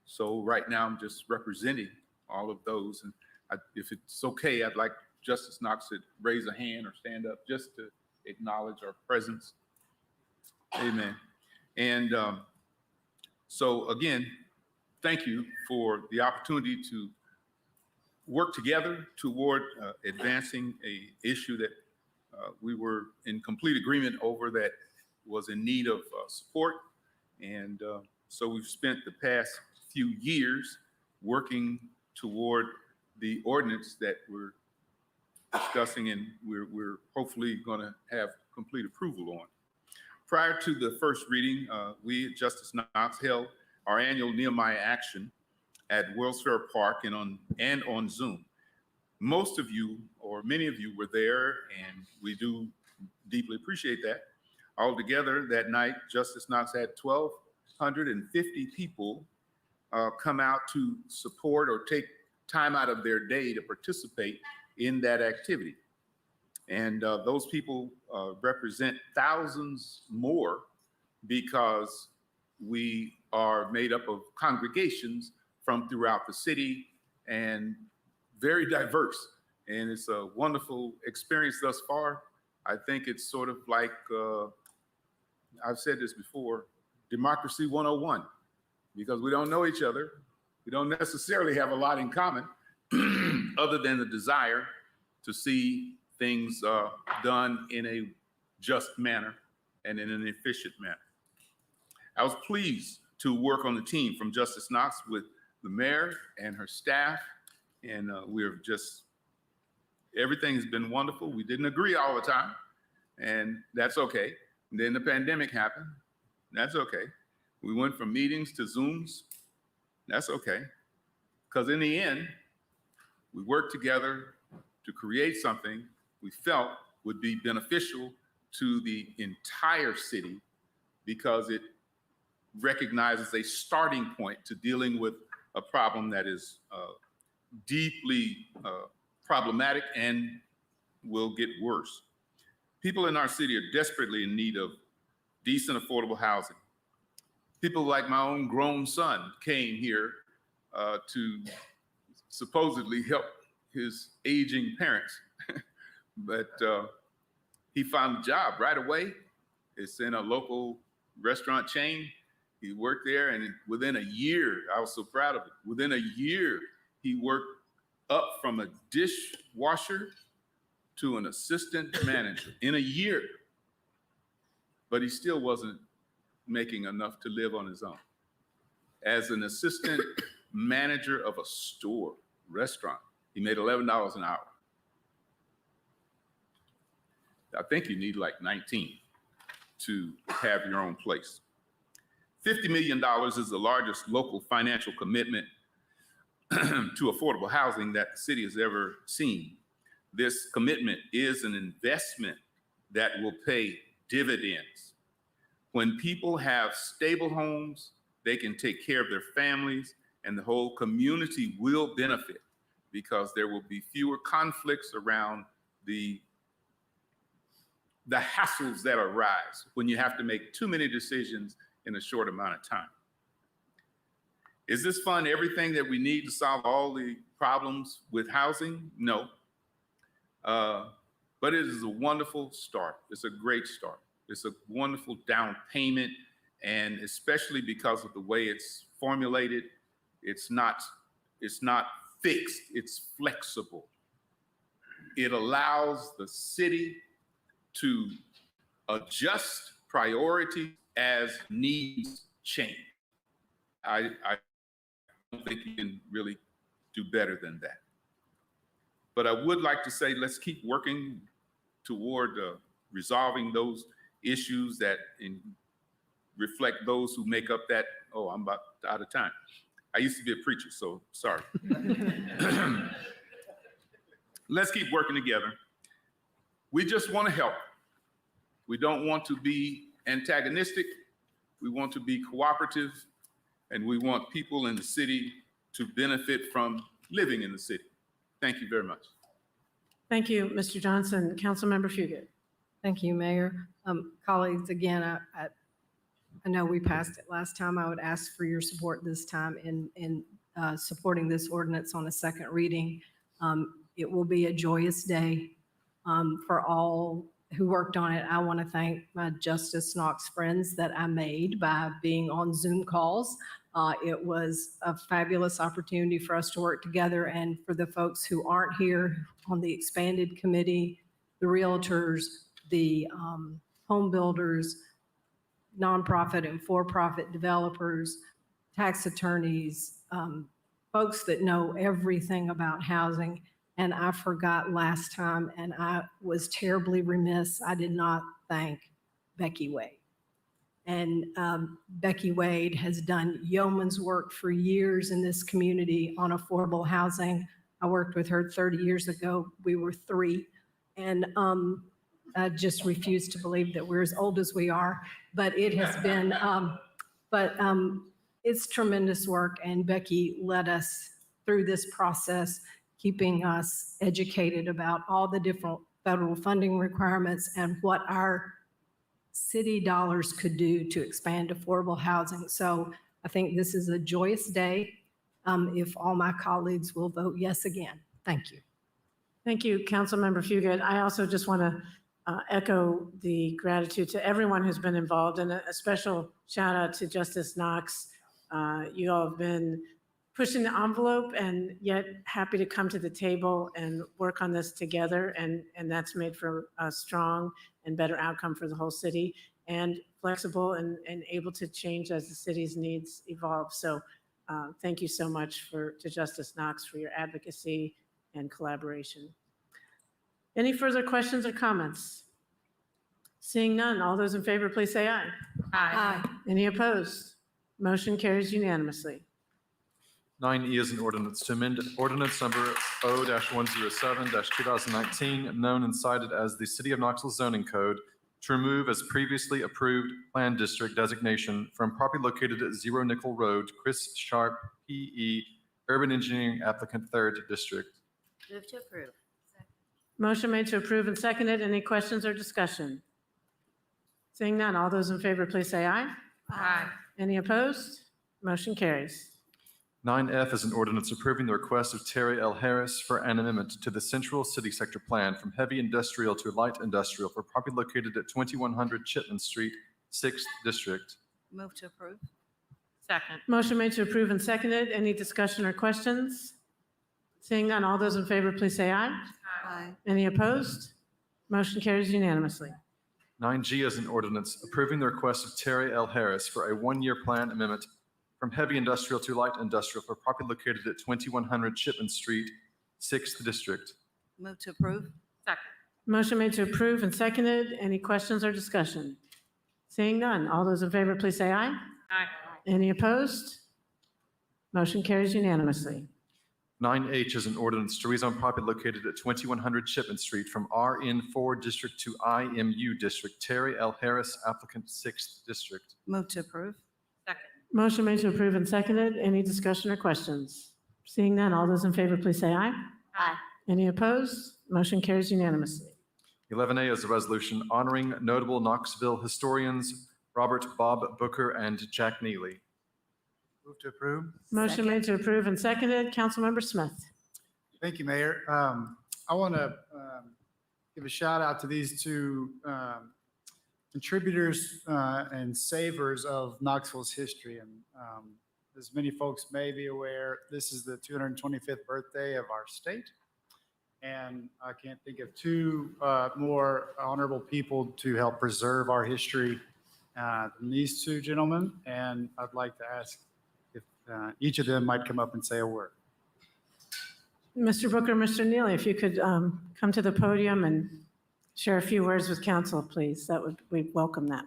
V: so right now I'm just representing all of those. And if it's okay, I'd like Justice Knox to raise a hand or stand up just to acknowledge our presence. Amen. And so again, thank you for the opportunity to work together toward advancing a issue that we were in complete agreement over, that was in need of support. And so we've spent the past few years working toward the ordinance that we're discussing, and we're hopefully going to have complete approval on. Prior to the first reading, we at Justice Knox held our annual Nehemiah Action at World's Fair Park and on Zoom. Most of you, or many of you, were there, and we do deeply appreciate that. Altogether that night, Justice Knox had 1,250 people come out to support or take time out of their day to participate in that activity. And those people represent thousands more, because we are made up of congregations from throughout the city and very diverse. And it's a wonderful experience thus far. I think it's sort of like, I've said this before, democracy 101, because we don't know each other. We don't necessarily have a lot in common other than the desire to see things done in a just manner and in an efficient manner. I was pleased to work on the team from Justice Knox with the mayor and her staff, and we're just, everything has been wonderful. We didn't agree all the time, and that's okay. And then the pandemic happened. That's okay. We went from meetings to Zooms. That's okay. Because in the end, we worked together to create something we felt would be beneficial to the entire city, because it recognizes a starting point to dealing with a problem that is deeply problematic and will get worse. People in our city are desperately in need of decent, affordable housing. People like my own grown son came here to supposedly help his aging parents, but he found a job right away. It's in a local restaurant chain. He worked there, and within a year, I was so proud of it. Within a year, he worked up from a dishwasher to an assistant manager in a year, but he still wasn't making enough to live on his own. As an assistant manager of a store, restaurant, he made $11 an hour. I think you need like 19 to have your own place. $50 million is the largest local financial commitment to affordable housing that the city has ever seen. This commitment is an investment that will pay dividends. When people have stable homes, they can take care of their families, and the whole community will benefit, because there will be fewer conflicts around the hassles that arise when you have to make too many decisions in a short amount of time. Is this fund everything that we need to solve all the problems with housing? No. But it is a wonderful start. It's a great start. It's a wonderful down payment, and especially because of the way it's formulated, it's not fixed, it's flexible. It allows the city to adjust priority as needs change. I don't think you can really do better than that. But I would like to say, let's keep working toward resolving those issues that reflect those who make up that, oh, I'm about out of time. I used to be a preacher, so sorry. Let's keep working together. We just want to help. We don't want to be antagonistic. We want to be cooperative, and we want people in the city to benefit from living in the city. Thank you very much.
A: Thank you, Mr. Johnson. Councilmember Fugit.
S: Thank you, Mayor. Colleagues, again, I know we passed it last time. I would ask for your support this time in supporting this ordinance on a second reading. It will be a joyous day for all who worked on it. I want to thank my Justice Knox friends that I made by being on Zoom calls. It was a fabulous opportunity for us to work together, and for the folks who aren't here on the expanded committee, the realtors, the home builders, nonprofit and for-profit developers, tax attorneys, folks that know everything about housing. And I forgot last time, and I was terribly remiss. I did not thank Becky Wade. And Becky Wade has done yeoman's work for years in this community on affordable housing. I worked with her 30 years ago. We were 3. And I just refuse to believe that we're as old as we are. But it has been, it's tremendous work. And Becky led us through this process, keeping us educated about all the different federal funding requirements and what our city dollars could do to expand affordable housing. So I think this is a joyous day. if all my colleagues will vote yes again. Thank you.
A: Thank you, Councilmember Fugit. I also just want to echo the gratitude to everyone who's been involved, and a special shout out to Justice Knox. You all have been pushing the envelope and yet happy to come to the table and work on this together. And that's made for a strong and better outcome for the whole city, and flexible and able to change as the city's needs evolve. So thank you so much to Justice Knox for your advocacy and collaboration. Any further questions or comments? Seeing none, all those in favor, please say aye.
O: Aye.
A: Any opposed? Motion carries unanimously.
B: 9E is an ordinance to amend ordinance number O-107-2019, known and cited as the City of Knoxville Zoning Code, to remove as previously approved planned district designation from property located at 0 Nickel Road, Chris Sharp, PE, Urban Engineering Applicant 3rd District.
D: Move to approve.
A: Motion made to approve and seconded. Any questions or discussion? Seeing none, all those in favor, please say aye.
O: Aye.
A: Any opposed? Motion carries.
B: 9F is an ordinance approving the request of Terry L. Harris for an amendment to the Central City Sector Plan from heavy industrial to light industrial for property located at 2100 Chittenden Street, 6th District.
C: Move to approve.
O: Second.
A: Motion made to approve and seconded. Any discussion or questions? Seeing none, all those in favor, please say aye.
C: Aye.
A: Any opposed? Motion carries unanimously.
B: 9G is an ordinance approving the request of Terry L. Harris for a one-year plan amendment from heavy industrial to light industrial for property located at 2100 Chittenden Street, 6th District.
C: Move to approve.
O: Second.
A: Motion made to approve and seconded. Any questions or discussion? Seeing none, all those in favor, please say aye.
O: Aye.
A: Any opposed? Motion carries unanimously.
B: 9H is an ordinance to rezone property located at 2100 Chittenden Street from RN4 District to IMU District. Terry L. Harris, applicant 6th District.
C: Move to approve.
O: Second.
A: Motion made to approve and seconded. Any discussion or questions? Seeing none, all those in favor, please say aye.
D: Aye.
A: Any opposed? Motion carries unanimously.
B: 11A is a resolution honoring notable Knoxville historians Robert Bob Booker and Jack Neely.
U: Move to approve.
A: Motion made to approve and seconded. Councilmember Smith.
U: Thank you, Mayor. I want to give a shout out to these two contributors and savers of Knoxville's history. And as many folks may be aware, this is the 225th birthday of our state. And I can't think of two more honorable people to help preserve our history than these two gentlemen. And I'd like to ask if each of them might come up and say a word.
A: Mr. Booker, Mr. Neely, if you could come to the podium and share a few words with council, please. We'd welcome that.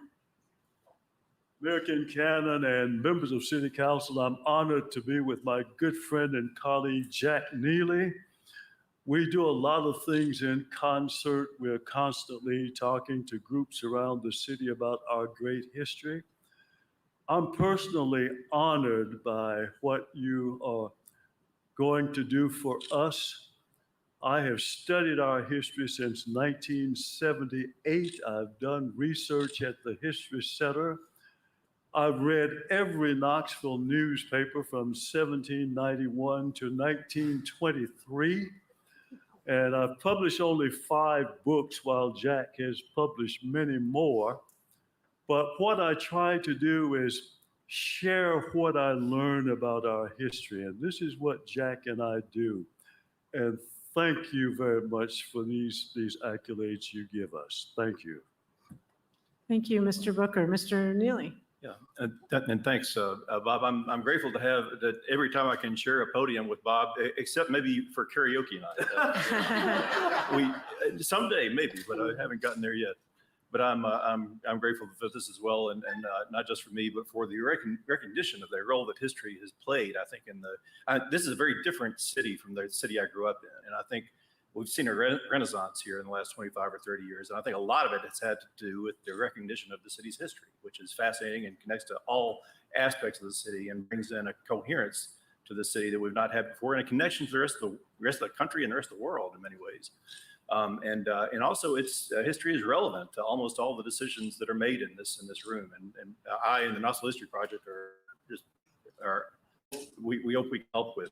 E: Mayor Kincannon and members of City Council, I'm honored to be with my good friend and colleague, Jack Neely. We do a lot of things in concert. We're constantly talking to groups around the city about our great history. I'm personally honored by what you are going to do for us. I have studied our history since 1978. I've done research at the History Center. I've read every Knoxville newspaper from 1791 to 1923. And I've published only 5 books while Jack has published many more. But what I try to do is share what I learn about our history. And this is what Jack and I do. And thank you very much for these accolades you give us. Thank you.
A: Thank you, Mr. Booker. Mr. Neely.
G: Yeah, and thanks, Bob. I'm grateful to have that every time I can share a podium with Bob, except maybe for karaoke night. Someday maybe, but I haven't gotten there yet. But I'm grateful for this as well, and not just for me, but for the recognition of the role that history has played. I think this is a very different city from the city I grew up in, and I think we've seen a renaissance here in the last 25 or 30 years, and I think a lot of it has had to do with the recognition of the city's history, which is fascinating and connects to all aspects of the city and brings in a coherence to the city that we've not had before, and a connection to the rest of the country and the rest of the world in many ways. And also its history is relevant to almost all the decisions that are made in this room. And I and the Knoxville History Project are we hope we can help with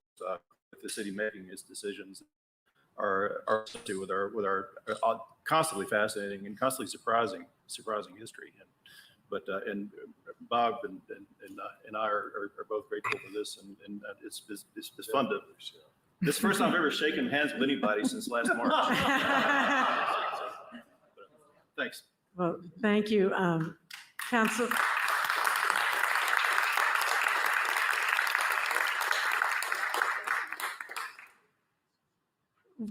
G: the city making its decisions are with our constantly fascinating and constantly surprising history. And Bob and I are both grateful for this, and it's fun to. This is the first time I've ever shaken hands with anybody since last March. Thanks.
A: Well, thank you, Council.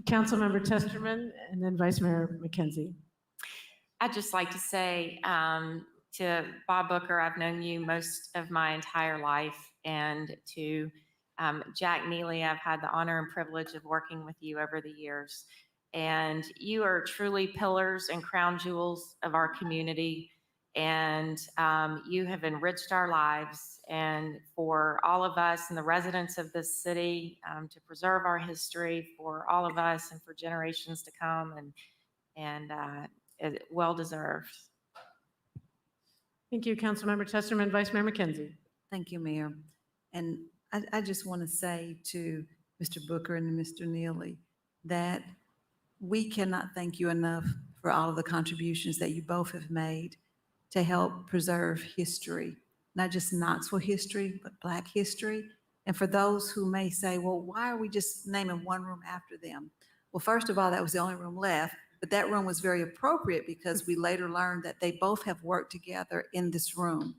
A: Councilmember Testerman and then Vice Mayor McKenzie.
J: I'd just like to say to Bob Booker, I've known you most of my entire life, and to Jack Neely, I've had the honor and privilege of working with you over the years. And you are truly pillars and crown jewels of our community. And you have enriched our lives. And for all of us and the residents of this city, to preserve our history for all of us and for generations to come, and well deserved.
A: Thank you, Councilmember Testerman. Vice Mayor McKenzie.
C: Thank you, Mayor. And I just want to say to Mr. Booker and Mr. Neely that we cannot thank you enough for all of the contributions that you both have made to help preserve history, not just Knoxville history, but Black history. And for those who may say, well, why are we just naming one room after them? Well, first of all, that was the only room left, but that room was very appropriate because we later learned that they both have worked together in this room,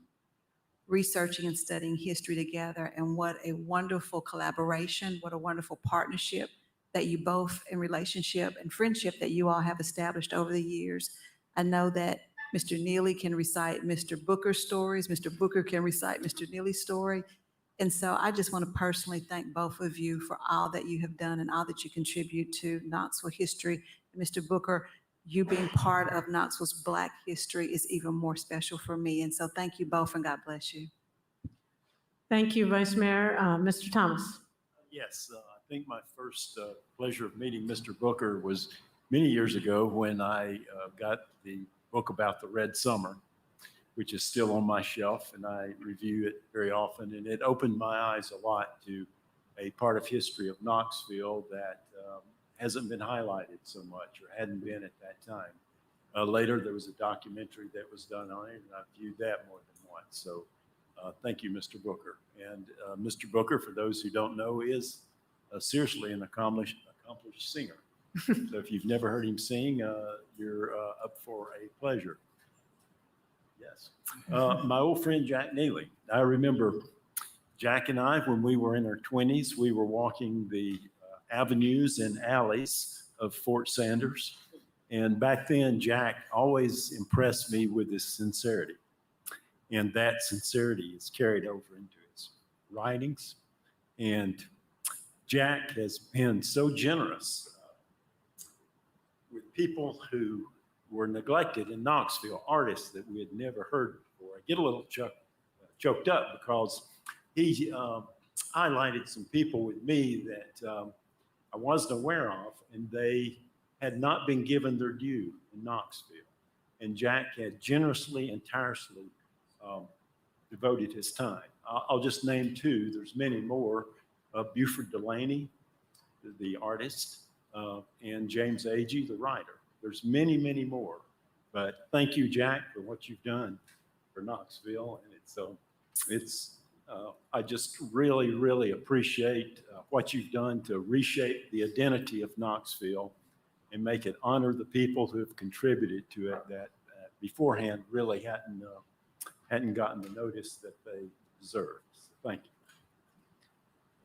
C: researching and studying history together. And what a wonderful collaboration, what a wonderful partnership that you both, in relationship and friendship that you all have established over the years. I know that Mr. Neely can recite Mr. Booker's stories. Mr. Booker can recite Mr. Neely's story. And so I just want to personally thank both of you for all that you have done and all that you contribute to Knoxville history. And Mr. Booker, you being part of Knoxville's Black history is even more special for me. And so thank you both, and God bless you.
A: Thank you, Vice Mayor. Mr. Thomas.
E: Yes, I think my first pleasure of meeting Mr. Booker was many years ago when I got the book about the Red Summer, which is still on my shelf, and I review it very often. And it opened my eyes a lot to a part of history of Knoxville that hasn't been highlighted so much, or hadn't been at that time. Later, there was a documentary that was done on it, and I viewed that more than once. So thank you, Mr. Booker. And Mr. Booker, for those who don't know, is seriously an accomplished singer. So if you've never heard him sing, you're up for a pleasure. Yes. My old friend Jack Neely. I remember Jack and I, when we were in our 20s, we were walking the avenues and alleys of Fort Sanders. And back then, Jack always impressed me with his sincerity. And that sincerity is carried over into his writings. And Jack has been so generous with people who were neglected in Knoxville, artists that we had never heard before. I get a little choked up because he highlighted some people with me that I wasn't aware of, and they had not been given their due in Knoxville. And Jack had generously and tirelessly devoted his time. I'll just name two. There's many more. Buford Delaney, the artist, and James Agee, the writer. There's many, many more. But thank you, Jack, for what you've done for Knoxville. And I just really, really appreciate what you've done to reshape the identity of Knoxville and make it honor the people who have contributed to it that beforehand really hadn't gotten the notice that they deserve. So thank you.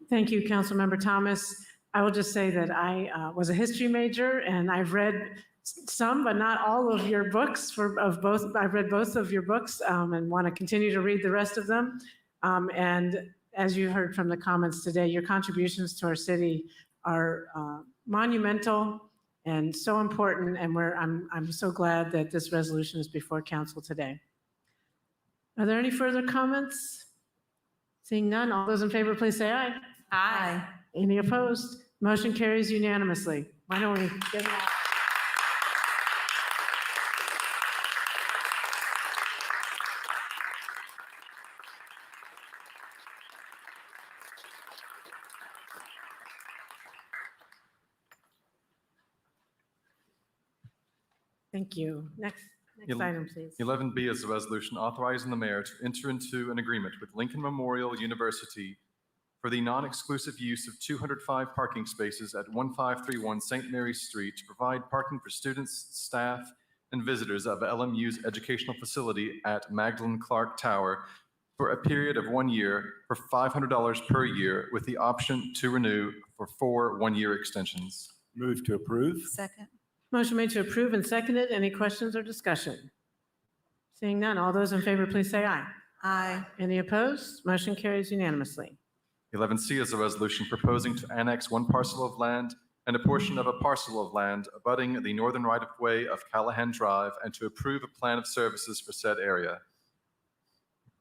A: Thank you, Councilmember Thomas. I will just say that I was a history major, and I've read some, but not all of your books. I've read both of your books and want to continue to read the rest of them. And as you heard from the comments today, your contributions to our city are monumental and so important. And I'm so glad that this resolution is before council today. Are there any further comments? Seeing none, all those in favor, please say aye.
J: Aye.
A: Any opposed? Motion carries unanimously. Why don't we get it out? Thank you. Next
B: El-
A: item, please.
B: 11B is a resolution authorizing the mayor to enter into an agreement with Lincoln Memorial University for the non-exclusive use of 205 parking spaces at 1531 St. Mary's Street to provide parking for students, staff, and visitors of LMU's educational facility at Magdalen Clark Tower for a period of 1 year for $500 per year with the option to renew for 4 one-year extensions.
E: Move to approve.
C: Second.
A: Motion made to approve and seconded. Any questions or discussion? Seeing none, all those in favor, please say aye.
C: Aye.
A: Any opposed? Motion carries unanimously.
B: 11C is a resolution proposing to annex one parcel of land and a portion of a parcel of land abutting the northern right-of-way of Callahan Drive and to approve a plan of services for said area.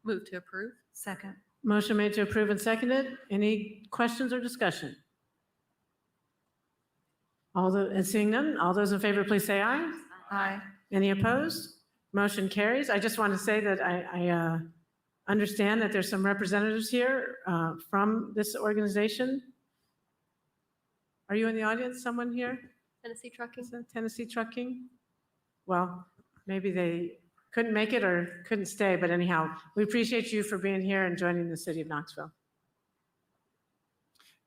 O: Move to approve.
C: Second.
A: Motion made to approve and seconded. Any questions or discussion? Seeing none, all those in favor, please say aye.
C: Aye.
A: Any opposed? Motion carries. I just want to say that I understand that there's some representatives here from this organization. Are you in the audience? Someone here?
P: Tennessee Trucking.
A: Is that Tennessee Trucking? Well, maybe they couldn't make it or couldn't stay, but anyhow, we appreciate you for being here and joining the city of Knoxville.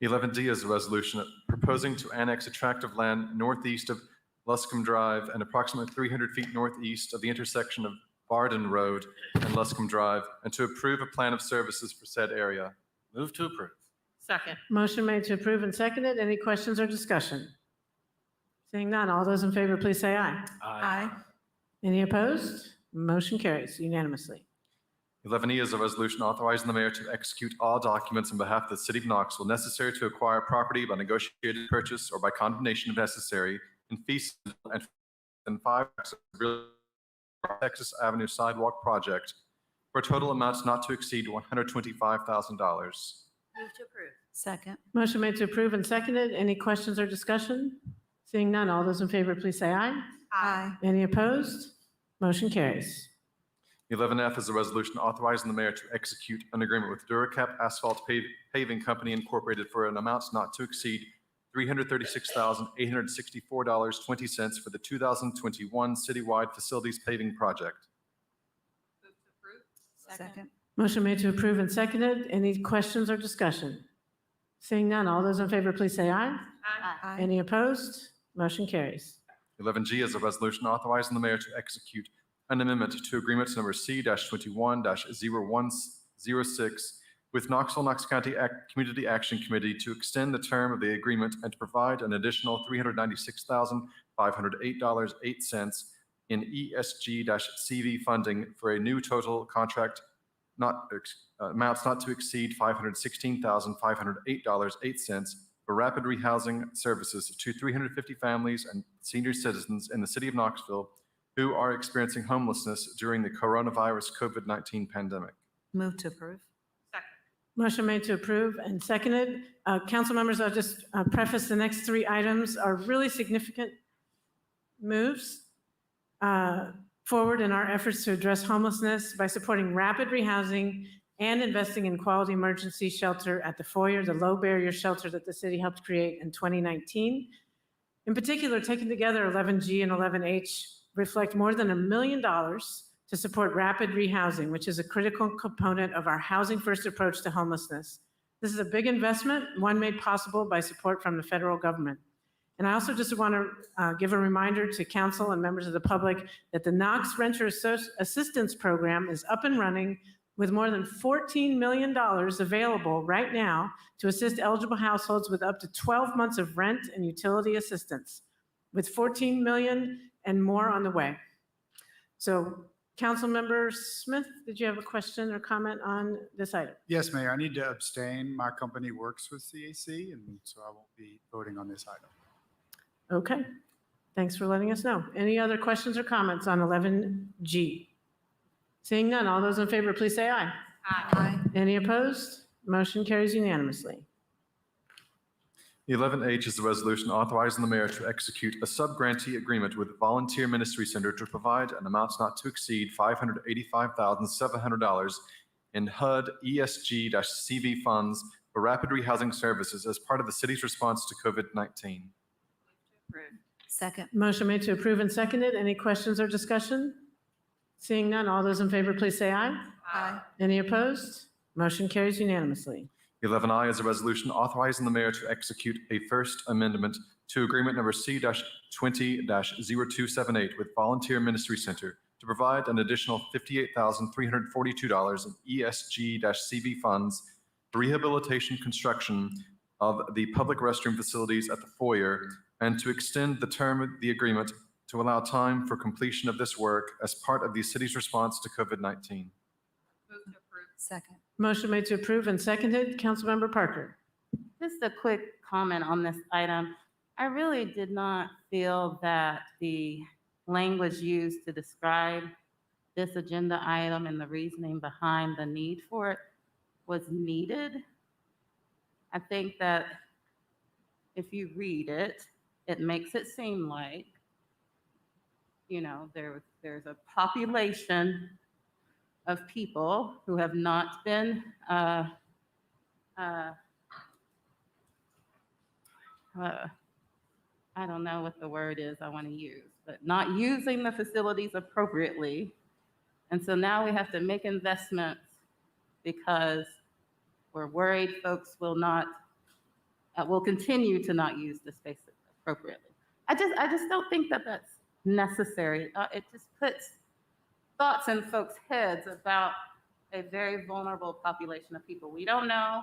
B: 11D is a resolution proposing to annex a tract of land northeast of Luscombe Drive and approximately 300 feet northeast of the intersection of Barden Road and Luscombe Drive, and to approve a plan of services for said area.
G: Move to approve.
O: Second.
A: Motion made to approve and seconded. Any questions or discussion? Seeing none, all those in favor, please say aye.
C: Aye.
A: Any opposed? Motion carries unanimously.
B: 11E is a resolution authorizing the mayor to execute all documents on behalf of the city of Knoxville necessary to acquire property by negotiated purchase or by condemnation if necessary in fee simple and 5 Texas Avenue Sidewalk Project for a total amount not to exceed $125,000.
D: Move to approve.
C: Second.
A: Motion made to approve and seconded. Any questions or discussion? Seeing none, all those in favor, please say aye.
C: Aye.
A: Any opposed? Motion carries.
B: 11F is a resolution authorizing the mayor to execute an agreement with Duracap Asphalt Paving Company Incorporated for an amount not to exceed $336,864.20 for the 2021 citywide facilities paving project.
O: Move to approve.
C: Second.
A: Motion made to approve and seconded. Any questions or discussion? Seeing none, all those in favor, please say aye.
C: Aye.
A: Any opposed? Motion carries.
B: 11G is a resolution authorizing the mayor to execute an amendment to agreement number C-21-0106 with Knox County Community Action Committee to extend the term of the agreement and to provide an additional $396,508.08 in ESG-CV funding for a new total contract amounts not to exceed $516,508.08 for rapid rehousing services to 350 families and senior citizens in the city of Knoxville who are experiencing homelessness during the coronavirus COVID-19 pandemic.
C: Move to approve.
A: Motion made to approve and seconded. Council members, I'll just preface the next 3 items are really significant moves forward in our efforts to address homelessness by supporting rapid rehousing and investing in quality emergency shelter at the foyer, the low barrier shelter that the city helped create in 2019. In particular, taken together, 11G and 11H reflect more than $1 million to support rapid rehousing, which is a critical component of our housing first approach to homelessness. This is a big investment, one made possible by support from the federal government. And I also just want to give a reminder to council and members of the public that the Knox Renter Assistance Program is up and running with more than $14 million available right now to assist eligible households with up to 12 months of rent and utility assistance, with $14 million and more on the way. So, Councilmember Smith, did you have a question or comment on this item?
U: Yes, Mayor, I need to abstain. My company works with CAC, and so I won't be voting on this item.
A: Okay, thanks for letting us know. Any other questions or comments on 11G? Seeing none, all those in favor, please say aye.
C: Aye.
A: Any opposed? Motion carries unanimously.
B: 11H is the resolution authorizing the mayor to execute a sub-grantee agreement with Volunteer Ministry Center to provide an amount not to exceed $585,700 in HUD ESG-CV funds for rapid rehousing services as part of the city's response to COVID-19.
C: Second.
A: Motion made to approve and seconded. Any questions or discussion? Seeing none, all those in favor, please say aye.
C: Aye.
A: Any opposed? Motion carries unanimously.
B: 11I is a resolution authorizing the mayor to execute a first amendment to agreement number C-20-0278 with Volunteer Ministry Center to provide an additional $58,342 in ESG-CV funds for rehabilitation construction of the public restroom facilities at the foyer, and to extend the term of the agreement to allow time for completion of this work as part of the city's response to COVID-19.
C: Second.
A: Motion made to approve and seconded. Councilmember Parker.
M: Just a quick comment on this item. I really did not feel that the language used to describe this agenda item and the reasoning behind the need for it was needed. I think that if you read it, it makes it seem like, you know, there's a population of people who have not been I don't know what the word is I want to use, but not using the facilities appropriately. And so now we have to make investments because we're worried folks will continue to not use the space appropriately. I just don't think that that's necessary. It just puts thoughts in folks' heads about a very vulnerable population of people. We don't know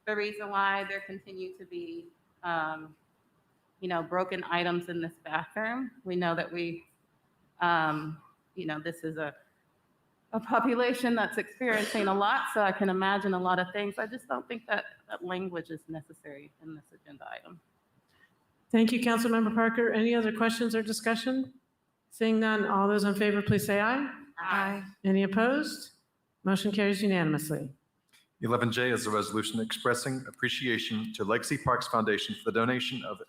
M: the reason why there continue to be, broken items in this bathroom. We know that this is a population that's experiencing a lot, so I can imagine a lot of things. I just don't think that language is necessary in this agenda item.
A: Thank you, Councilmember Parker. Any other questions or discussion? Seeing none, all those in favor, please say aye.
C: Aye.
A: Any opposed? Motion carries unanimously.
B: 11J is a resolution expressing appreciation to Legacy Parks Foundation for the donation of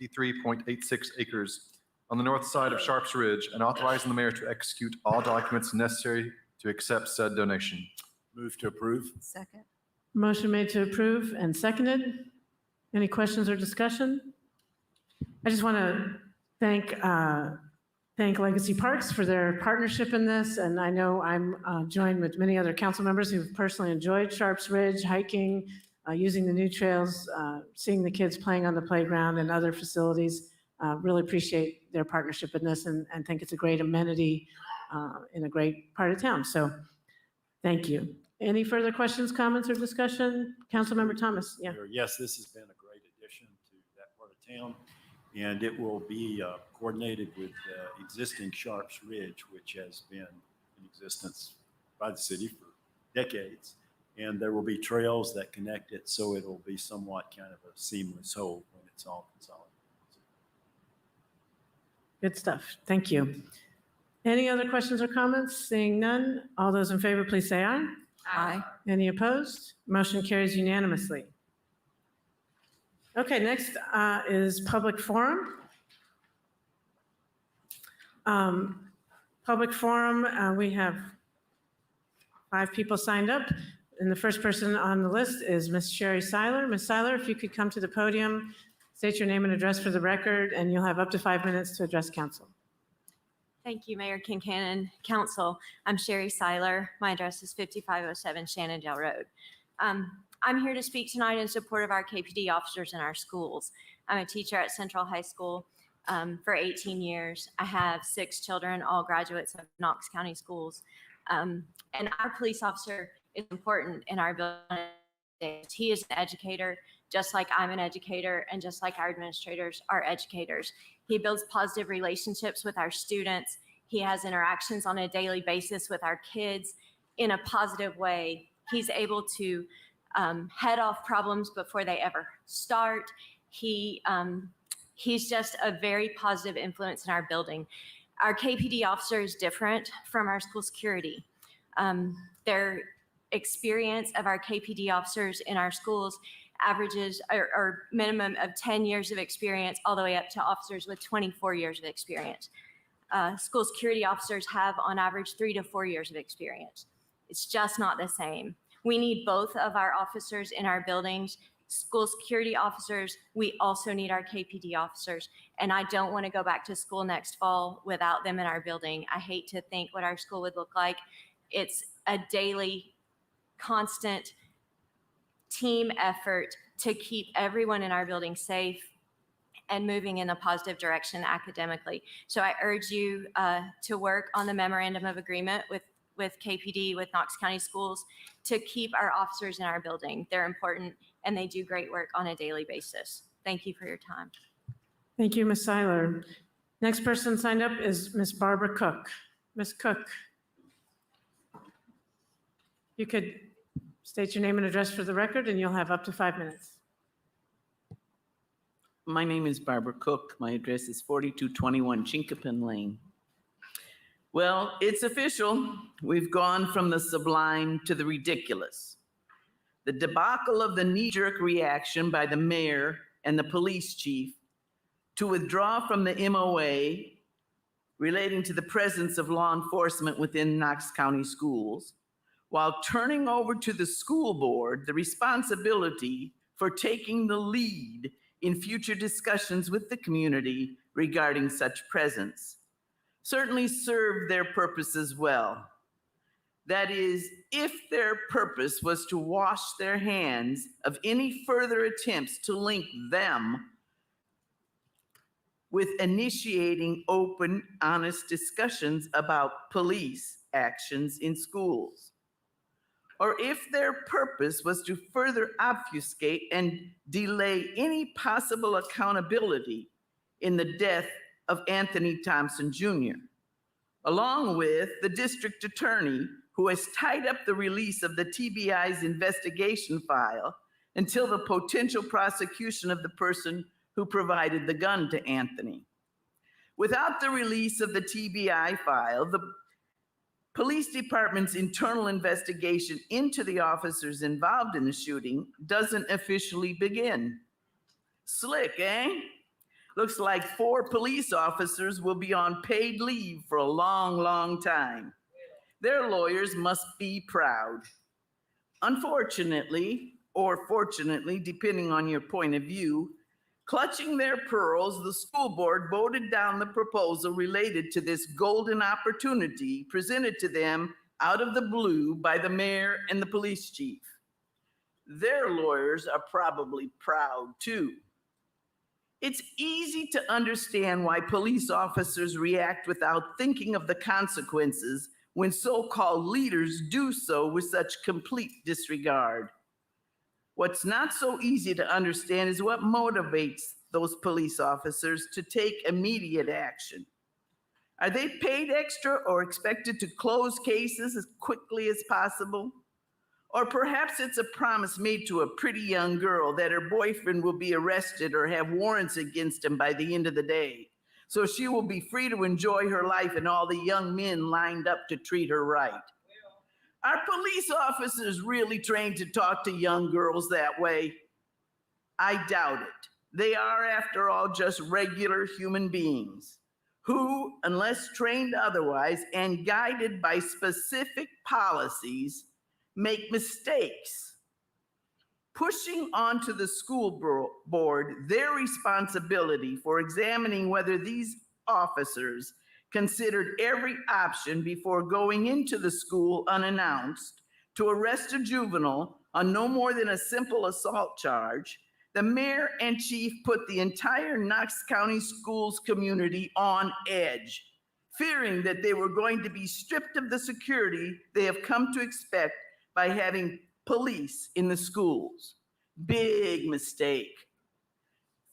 B: 53.86 acres on the north side of Sharps Ridge and authorizing the mayor to execute all documents necessary to accept said donation.
E: Move to approve.
C: Second.
A: Motion made to approve and seconded. Any questions or discussion? I just want to thank Legacy Parks for their partnership in this. And I know I'm joined with many other council members who've personally enjoyed Sharps Ridge, hiking, using the new trails, seeing the kids playing on the playground and other facilities. Really appreciate their partnership in this and think it's a great amenity in a great part of town. So thank you. Any further questions, comments, or discussion? Councilmember Thomas. Yeah.
I: Yes, this has been a great addition to that part of town. And it will be coordinated with existing Sharps Ridge, which has been in existence by the city for decades. And there will be trails that connect it, so it will be somewhat kind of a seamless whole when it's all consolidated.
A: Good stuff. Thank you. Any other questions or comments? Seeing none, all those in favor, please say aye.
C: Aye.
A: Any opposed? Motion carries unanimously. Okay, next is public forum. Public forum, we have 5 people signed up, and the first person on the list is Ms. Sherry Seiler. Ms. Seiler, if you could come to the podium, state your name and address for the record, and you'll have up to 5 minutes to address council.
L: Thank you, Mayor Kincannon. Council, I'm Sherry Seiler. My address is 5507 Shannondale Road. I'm here to speak tonight in support of our KPD officers in our schools. I'm a teacher at Central High School for 18 years. I have 6 children, all graduates of Knox County schools. And our police officer is important in our building. He is an educator, just like I'm an educator, and just like our administrators are educators. He builds positive relationships with our students. He has interactions on a daily basis with our kids in a positive way. He's able to head off problems before they ever start. He's just a very positive influence in our building. Our KPD officer is different from our school security. Their experience of our KPD officers in our schools averages or minimum of 10 years of experience all the way up to officers with 24 years of experience. School security officers have on average 3 to 4 years of experience. It's just not the same. We need both of our officers in our buildings school security officers. We also need our KPD officers. And I don't want to go back to school next fall without them in our building. I hate to think what our school would look like. It's a daily, constant team effort to keep everyone in our building safe and moving in a positive direction academically. So I urge you to work on the memorandum of agreement with KPD, with Knox County Schools, to keep our officers in our building. They're important and they do great work on a daily basis. Thank you for your time.
A: Thank you, Ms. Seiler. Next person signed up is Ms. Barbara Cook. Ms. Cook, you could state your name and address for the record, and you'll have up to 5 minutes.
N: My name is Barbara Cook. My address is 4221 Chinkapin Lane. Well, it's official. We've gone from the sublime to the ridiculous. The debacle of the knee-jerk reaction by the mayor and the police chief to withdraw from the MOA relating to the presence of law enforcement within Knox County schools, while turning over to the school board the responsibility for taking the lead in future discussions with the community regarding such presence, certainly served their purposes well. That is, if their purpose was to wash their hands of any further attempts to link them with initiating open, honest discussions about police actions in schools. Or if their purpose was to further obfuscate and delay any possible accountability in the death of Anthony Thompson Jr., along with the district attorney who has tied up the release of the TBI's investigation file until the potential prosecution of the person who provided the gun to Anthony. Without the release of the TBI file, the police department's internal investigation into the officers involved in the shooting doesn't officially begin. Slick, eh? Looks like 4 police officers will be on paid leave for a long, long time. Their lawyers must be proud. Unfortunately, or fortunately, depending on your point of view, clutching their pearls, the school board voted down the proposal related to this golden opportunity presented to them out of the blue by the mayor and the police chief. Their lawyers are probably proud too. It's easy to understand why police officers react without thinking of the consequences when so-called leaders do so with such complete disregard. What's not so easy to understand is what motivates those police officers to take immediate action. Are they paid extra or expected to close cases as quickly as possible? Or perhaps it's a promise made to a pretty young girl that her boyfriend will be arrested or have warrants against him by the end of the day, so she will be free to enjoy her life and all the young men lined up to treat her right. Are police officers really trained to talk to young girls that way? I doubt it. They are, after all, just regular human beings who, unless trained otherwise and guided by specific policies, make mistakes. Pushing onto the school board their responsibility for examining whether these officers considered every option before going into the school unannounced to arrest a juvenile on no more than a simple assault charge, the mayor and chief put the entire Knox County schools community on edge, fearing that they were going to be stripped of the security they have come to expect by having police in the schools. Big mistake.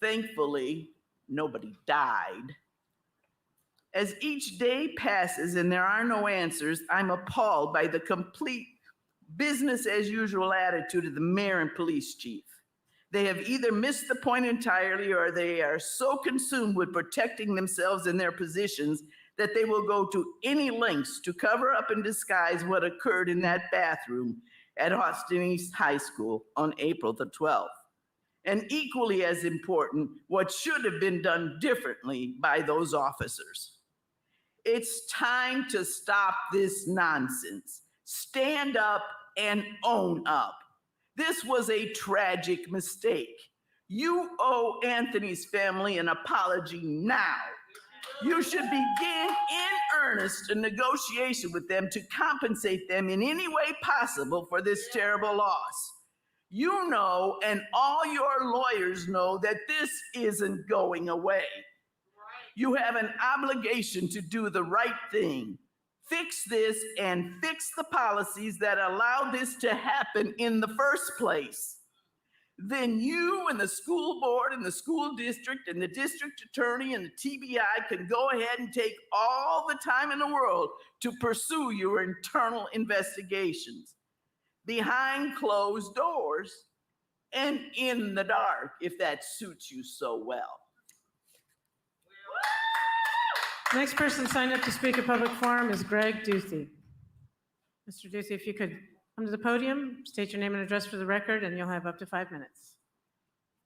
N: Thankfully, nobody died. As each day passes and there are no answers, I'm appalled by the complete business as usual attitude of the mayor and police chief. They have either missed the point entirely or they are so consumed with protecting themselves and their positions that they will go to any lengths to cover up and disguise what occurred in that bathroom at Austin East High School on April the 12th. And equally as important, what should have been done differently by those officers. It's time to stop this nonsense. Stand up and own up. This was a tragic mistake. You owe Anthony's family an apology now. You should begin in earnest a negotiation with them to compensate them in any way possible for this terrible loss. You know, and all your lawyers know, that this isn't going away. You have an obligation to do the right thing. Fix this and fix the policies that allow this to happen in the first place. Then you and the school board and the school district and the district attorney and the TBI can go ahead and take all the time in the world to pursue your internal investigations behind closed doors and in the dark, if that suits you so well.
A: Next person signed up to speak at public forum is Greg Duthie. Mr. Duthie, if you could come to the podium, state your name and address for the record, and you'll have up to 5 minutes.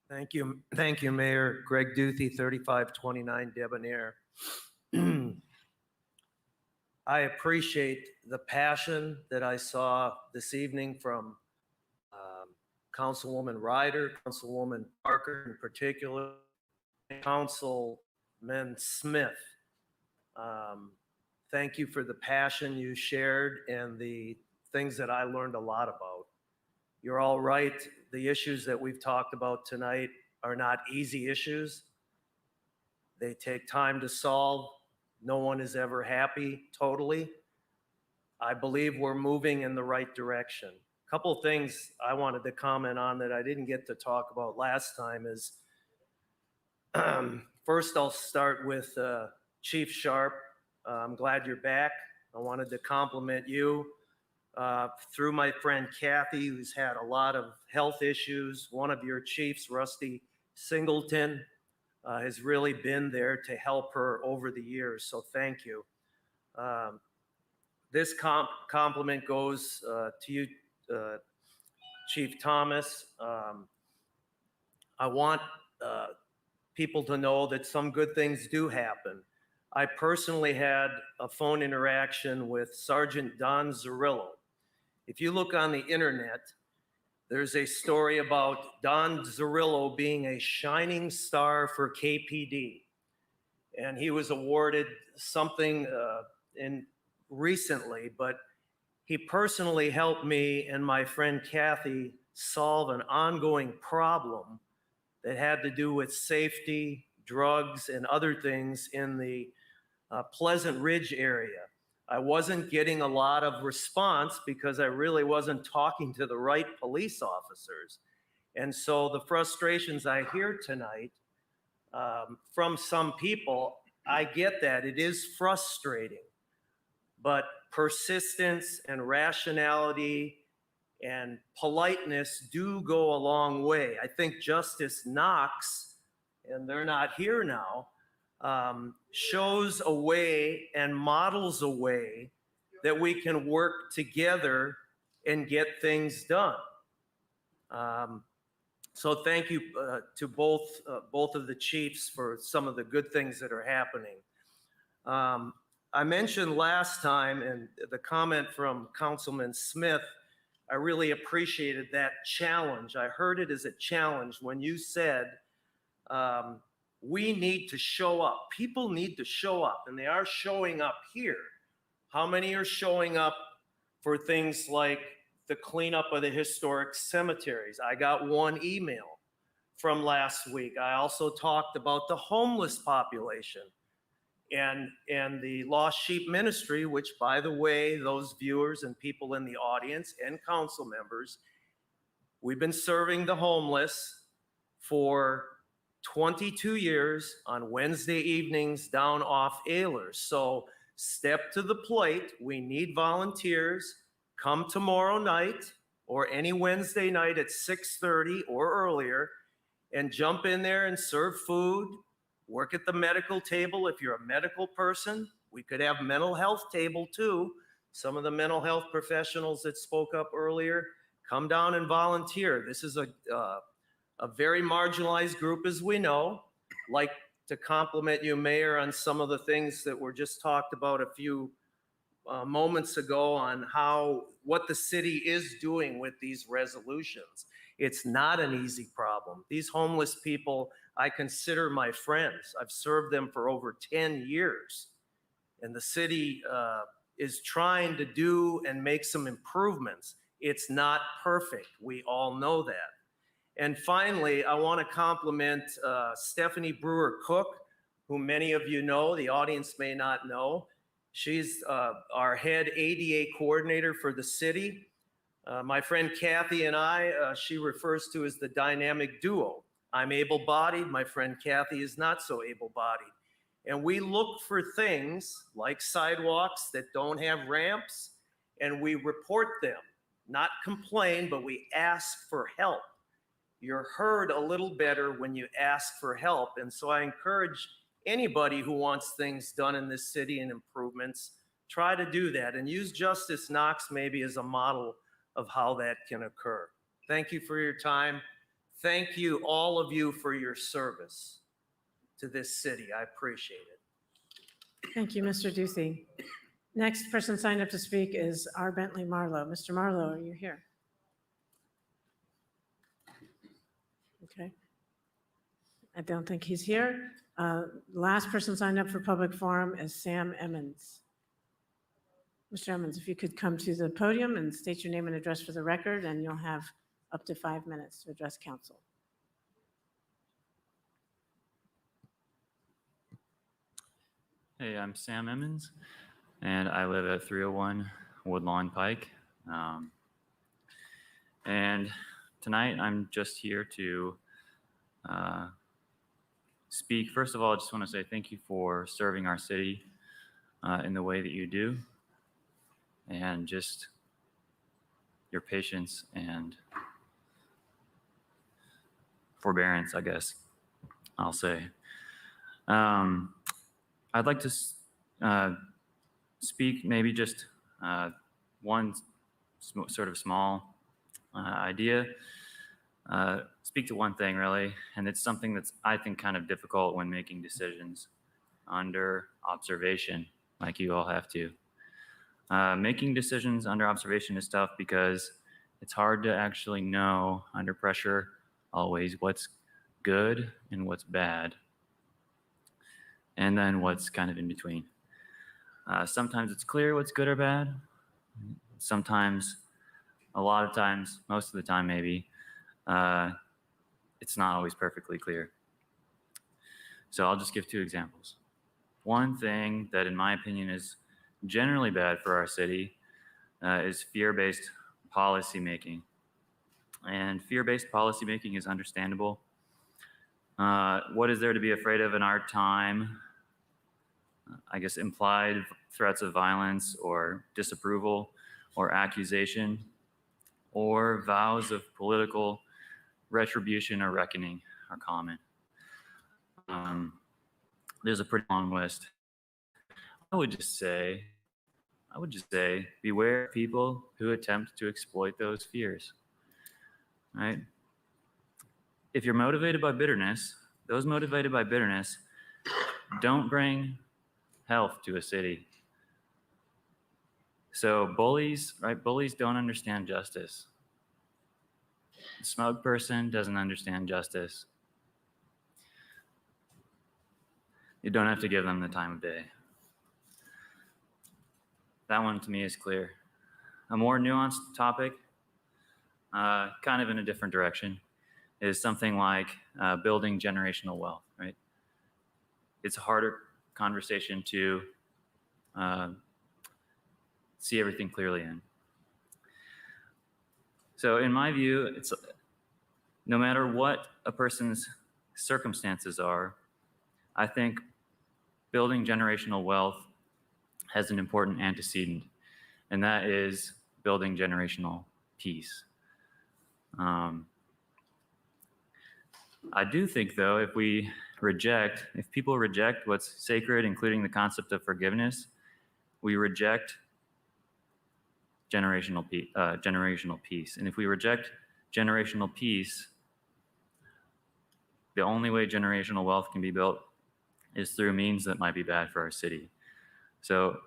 Q: Thank you. Thank you, Mayor. Greg Duthie, 3529 Debonair. I appreciate the passion that I saw this evening from Councilwoman Ryder, Councilwoman Parker in particular, and Councilman Smith. Thank you for the passion you shared and the things that I learned a lot about. You're all right. The issues that we've talked about tonight are not easy issues. They take time to solve. No one is ever happy totally. I believe we're moving in the right direction. A couple of things I wanted to comment on that I didn't get to talk about last time is, first I'll start with Chief Sharp. I'm glad you're back. I wanted to compliment you. Through my friend Kathy, who's had a lot of health issues, one of your chiefs, Rusty Singleton, has really been there to help her over the years, so thank you. This compliment goes to you, Chief Thomas. I want people to know that some good things do happen. I personally had a phone interaction with Sergeant Don Zerillo. If you look on the internet, there's a story about Don Zerillo being a shining star for KPD. And he was awarded something recently, but he personally helped me and my friend Kathy solve an ongoing problem that had to do with safety, drugs, and other things in the Pleasant Ridge area. I wasn't getting a lot of response because I really wasn't talking to the right police officers. And so the frustrations I hear tonight from some people, I get that. It is frustrating. But persistence and rationality and politeness do go a long way. I think Justice Knox, and they're not here now, shows a way and models a way that we can work together and get things done. So thank you to both of the chiefs for some of the good things that are happening. I mentioned last time, and the comment from Councilman Smith, I really appreciated that challenge. I heard it as a challenge when you said, we need to show up. People need to show up, and they are showing up here. How many are showing up for things like the cleanup of the historic cemeteries? I got one email from last week. I also talked about the homeless population and the Lost Sheep Ministry, which, by the way, those viewers and people in the audience and council members, we've been serving the homeless for 22 years on Wednesday evenings down off Ehlers. So step to the plate. We need volunteers. Come tomorrow night or any Wednesday night at 6:30 or earlier and jump in there and serve food. Work at the medical table if you're a medical person. We could have mental health table too. Some of the mental health professionals that spoke up earlier, come down and volunteer. This is a very marginalized group, as we know. Like to compliment you, Mayor, on some of the things that were just talked about a few moments ago on what the city is doing with these resolutions. It's not an easy problem. These homeless people, I consider my friends. I've served them for over 10 years. And the city is trying to do and make some improvements. It's not perfect. We all know that. And finally, I want to compliment Stephanie Brewer Cook, who many of you know, the audience may not know. She's our head ADA coordinator for the city. My friend Kathy and I, she refers to as the dynamic duo. I'm able-bodied, my friend Kathy is not so able-bodied. And we look for things like sidewalks that don't have ramps, and we report them. Not complain, but we ask for help. You're heard a little better when you ask for help. And so I encourage anybody who wants things done in this city and improvements, try to do that and use Justice Knox maybe as a model of how that can occur. Thank you for your time. Thank you, all of you, for your service to this city. I appreciate it.
A: Thank you, Mr. Duthie. Next person signed up to speak is R. Bentley Marlowe. Mr. Marlowe, are you here? Okay. I don't think he's here. Last person signed up for public forum is Sam Emmons. Mr. Emmons, if you could come to the podium and state your name and address for the record, and you'll have up to 5 minutes to address council.
F: Hey, I'm Sam Emmons, and I live at 301 Woodlawn Pike. And tonight I'm just here to speak. First of all, I just want to say thank you for serving our city in the way that you do, and just your patience and forbearance, I guess I'll say. I'd like to speak maybe just one sort of small idea, speak to one thing really, and it's something that's, I think, kind of difficult when making decisions under observation, like you all have to. Making decisions under observation is tough because it's hard to actually know under pressure always what's good and what's bad, and then what's kind of in between. Sometimes it's clear what's good or bad. Sometimes, a lot of times, most of the time maybe, it's not always perfectly clear. So I'll just give two examples. One thing that in my opinion is generally bad for our city is fear-based policymaking. And fear-based policymaking is understandable. What is there to be afraid of in our time? I guess implied threats of violence or disapproval or accusation or vows of political retribution or reckoning are common. There's a pretty long list. I would just say, beware of people who attempt to exploit those fears, right? If you're motivated by bitterness, those motivated by bitterness don't bring health to a city. So bullies, right? Bullies don't understand justice. A smug person doesn't understand justice. You don't have to give them the time of day. That one to me is clear. A more nuanced topic, kind of in a different direction, is something like building generational wealth, right? It's a harder conversation to see everything clearly in. So in my view, it's no matter what a person's circumstances are, I think building generational wealth has an important antecedent, and that is building generational peace. I do think, though, if people reject what's sacred, including the concept of forgiveness, we reject generational peace. And if we reject generational peace, the only way generational wealth can be built is through means that might be bad for our city. So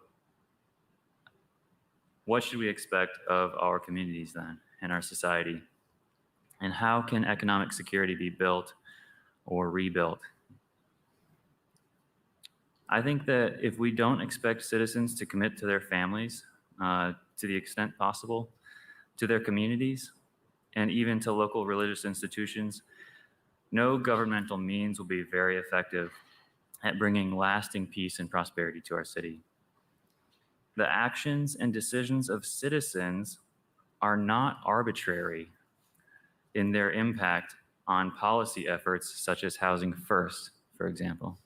F: what should we expect of our communities then and our society? And how can economic security be built or rebuilt? I think that if we don't expect citizens to commit to their families to the extent possible, to their communities, and even to local religious institutions, no governmental means will be very effective at bringing lasting peace and prosperity to our city. The actions and decisions of citizens are not arbitrary in their impact on policy efforts such as Housing First, for example.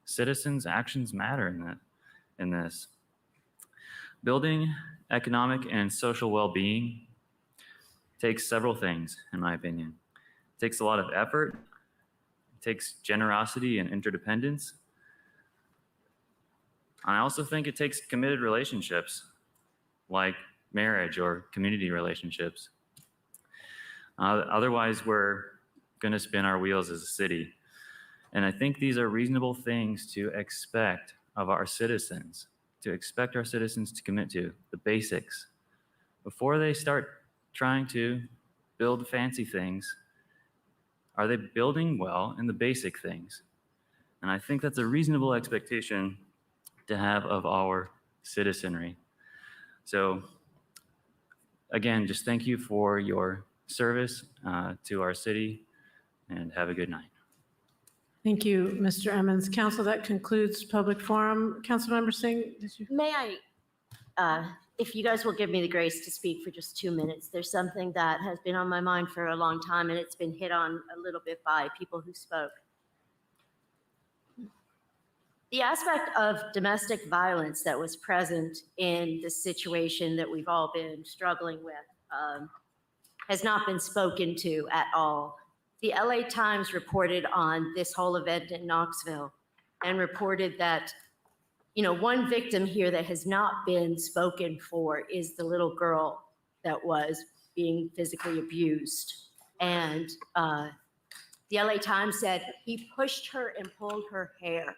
F: Citizens' actions matter in this. Building economic and social well-being takes several things, in my opinion. It takes a lot of effort. It takes generosity and interdependence. I also think it takes committed relationships like marriage or community relationships. Otherwise, we're going to spin our wheels as a city. And I think these are reasonable things to expect of our citizens, to commit to the basics before they start trying to build fancy things. Are they building well in the basic things? And I think that's a reasonable expectation to have of our citizenry. So again, just thank you for your service to our city, and have a good night.
A: Thank you, Mr. Emmons. Council, that concludes public forum. Councilmember Singh, did you?
D: May I, if you guys will give me the grace to speak for just 2 minutes, there's something that has been on my mind for a long time, and it's been hit on a little bit by people who spoke. The aspect of domestic violence that was present in the situation that we've all been struggling with has not been spoken to at all. The LA Times reported on this whole event in Knoxville and reported that, you know, one victim here that has not been spoken for is the little girl that was being physically abused. And the LA Times said he pushed her and pulled her hair.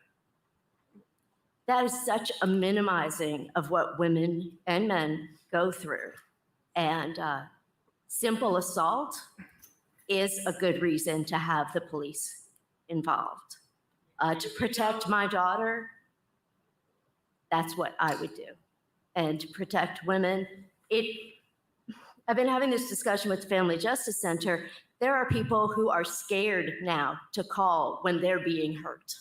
D: That is such a minimizing of what women and men go through. And simple assault is a good reason to have the police involved. To protect my daughter, that's what I would do. And to protect women, I've been having this discussion with the Family Justice Center. There are people who are scared now to call when they're being hurt.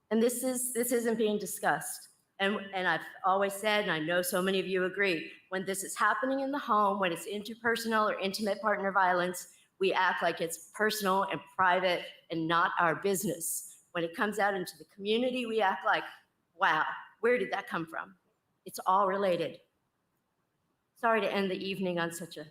D: And this isn't being discussed. And I've always said, and I know so many of you agree, when this is happening in the home, when it's interpersonal or intimate partner violence, we act like it's personal and private and not our business. When it comes out into the community, we act like, wow, where did that come from? It's all related. Sorry to end the evening on such a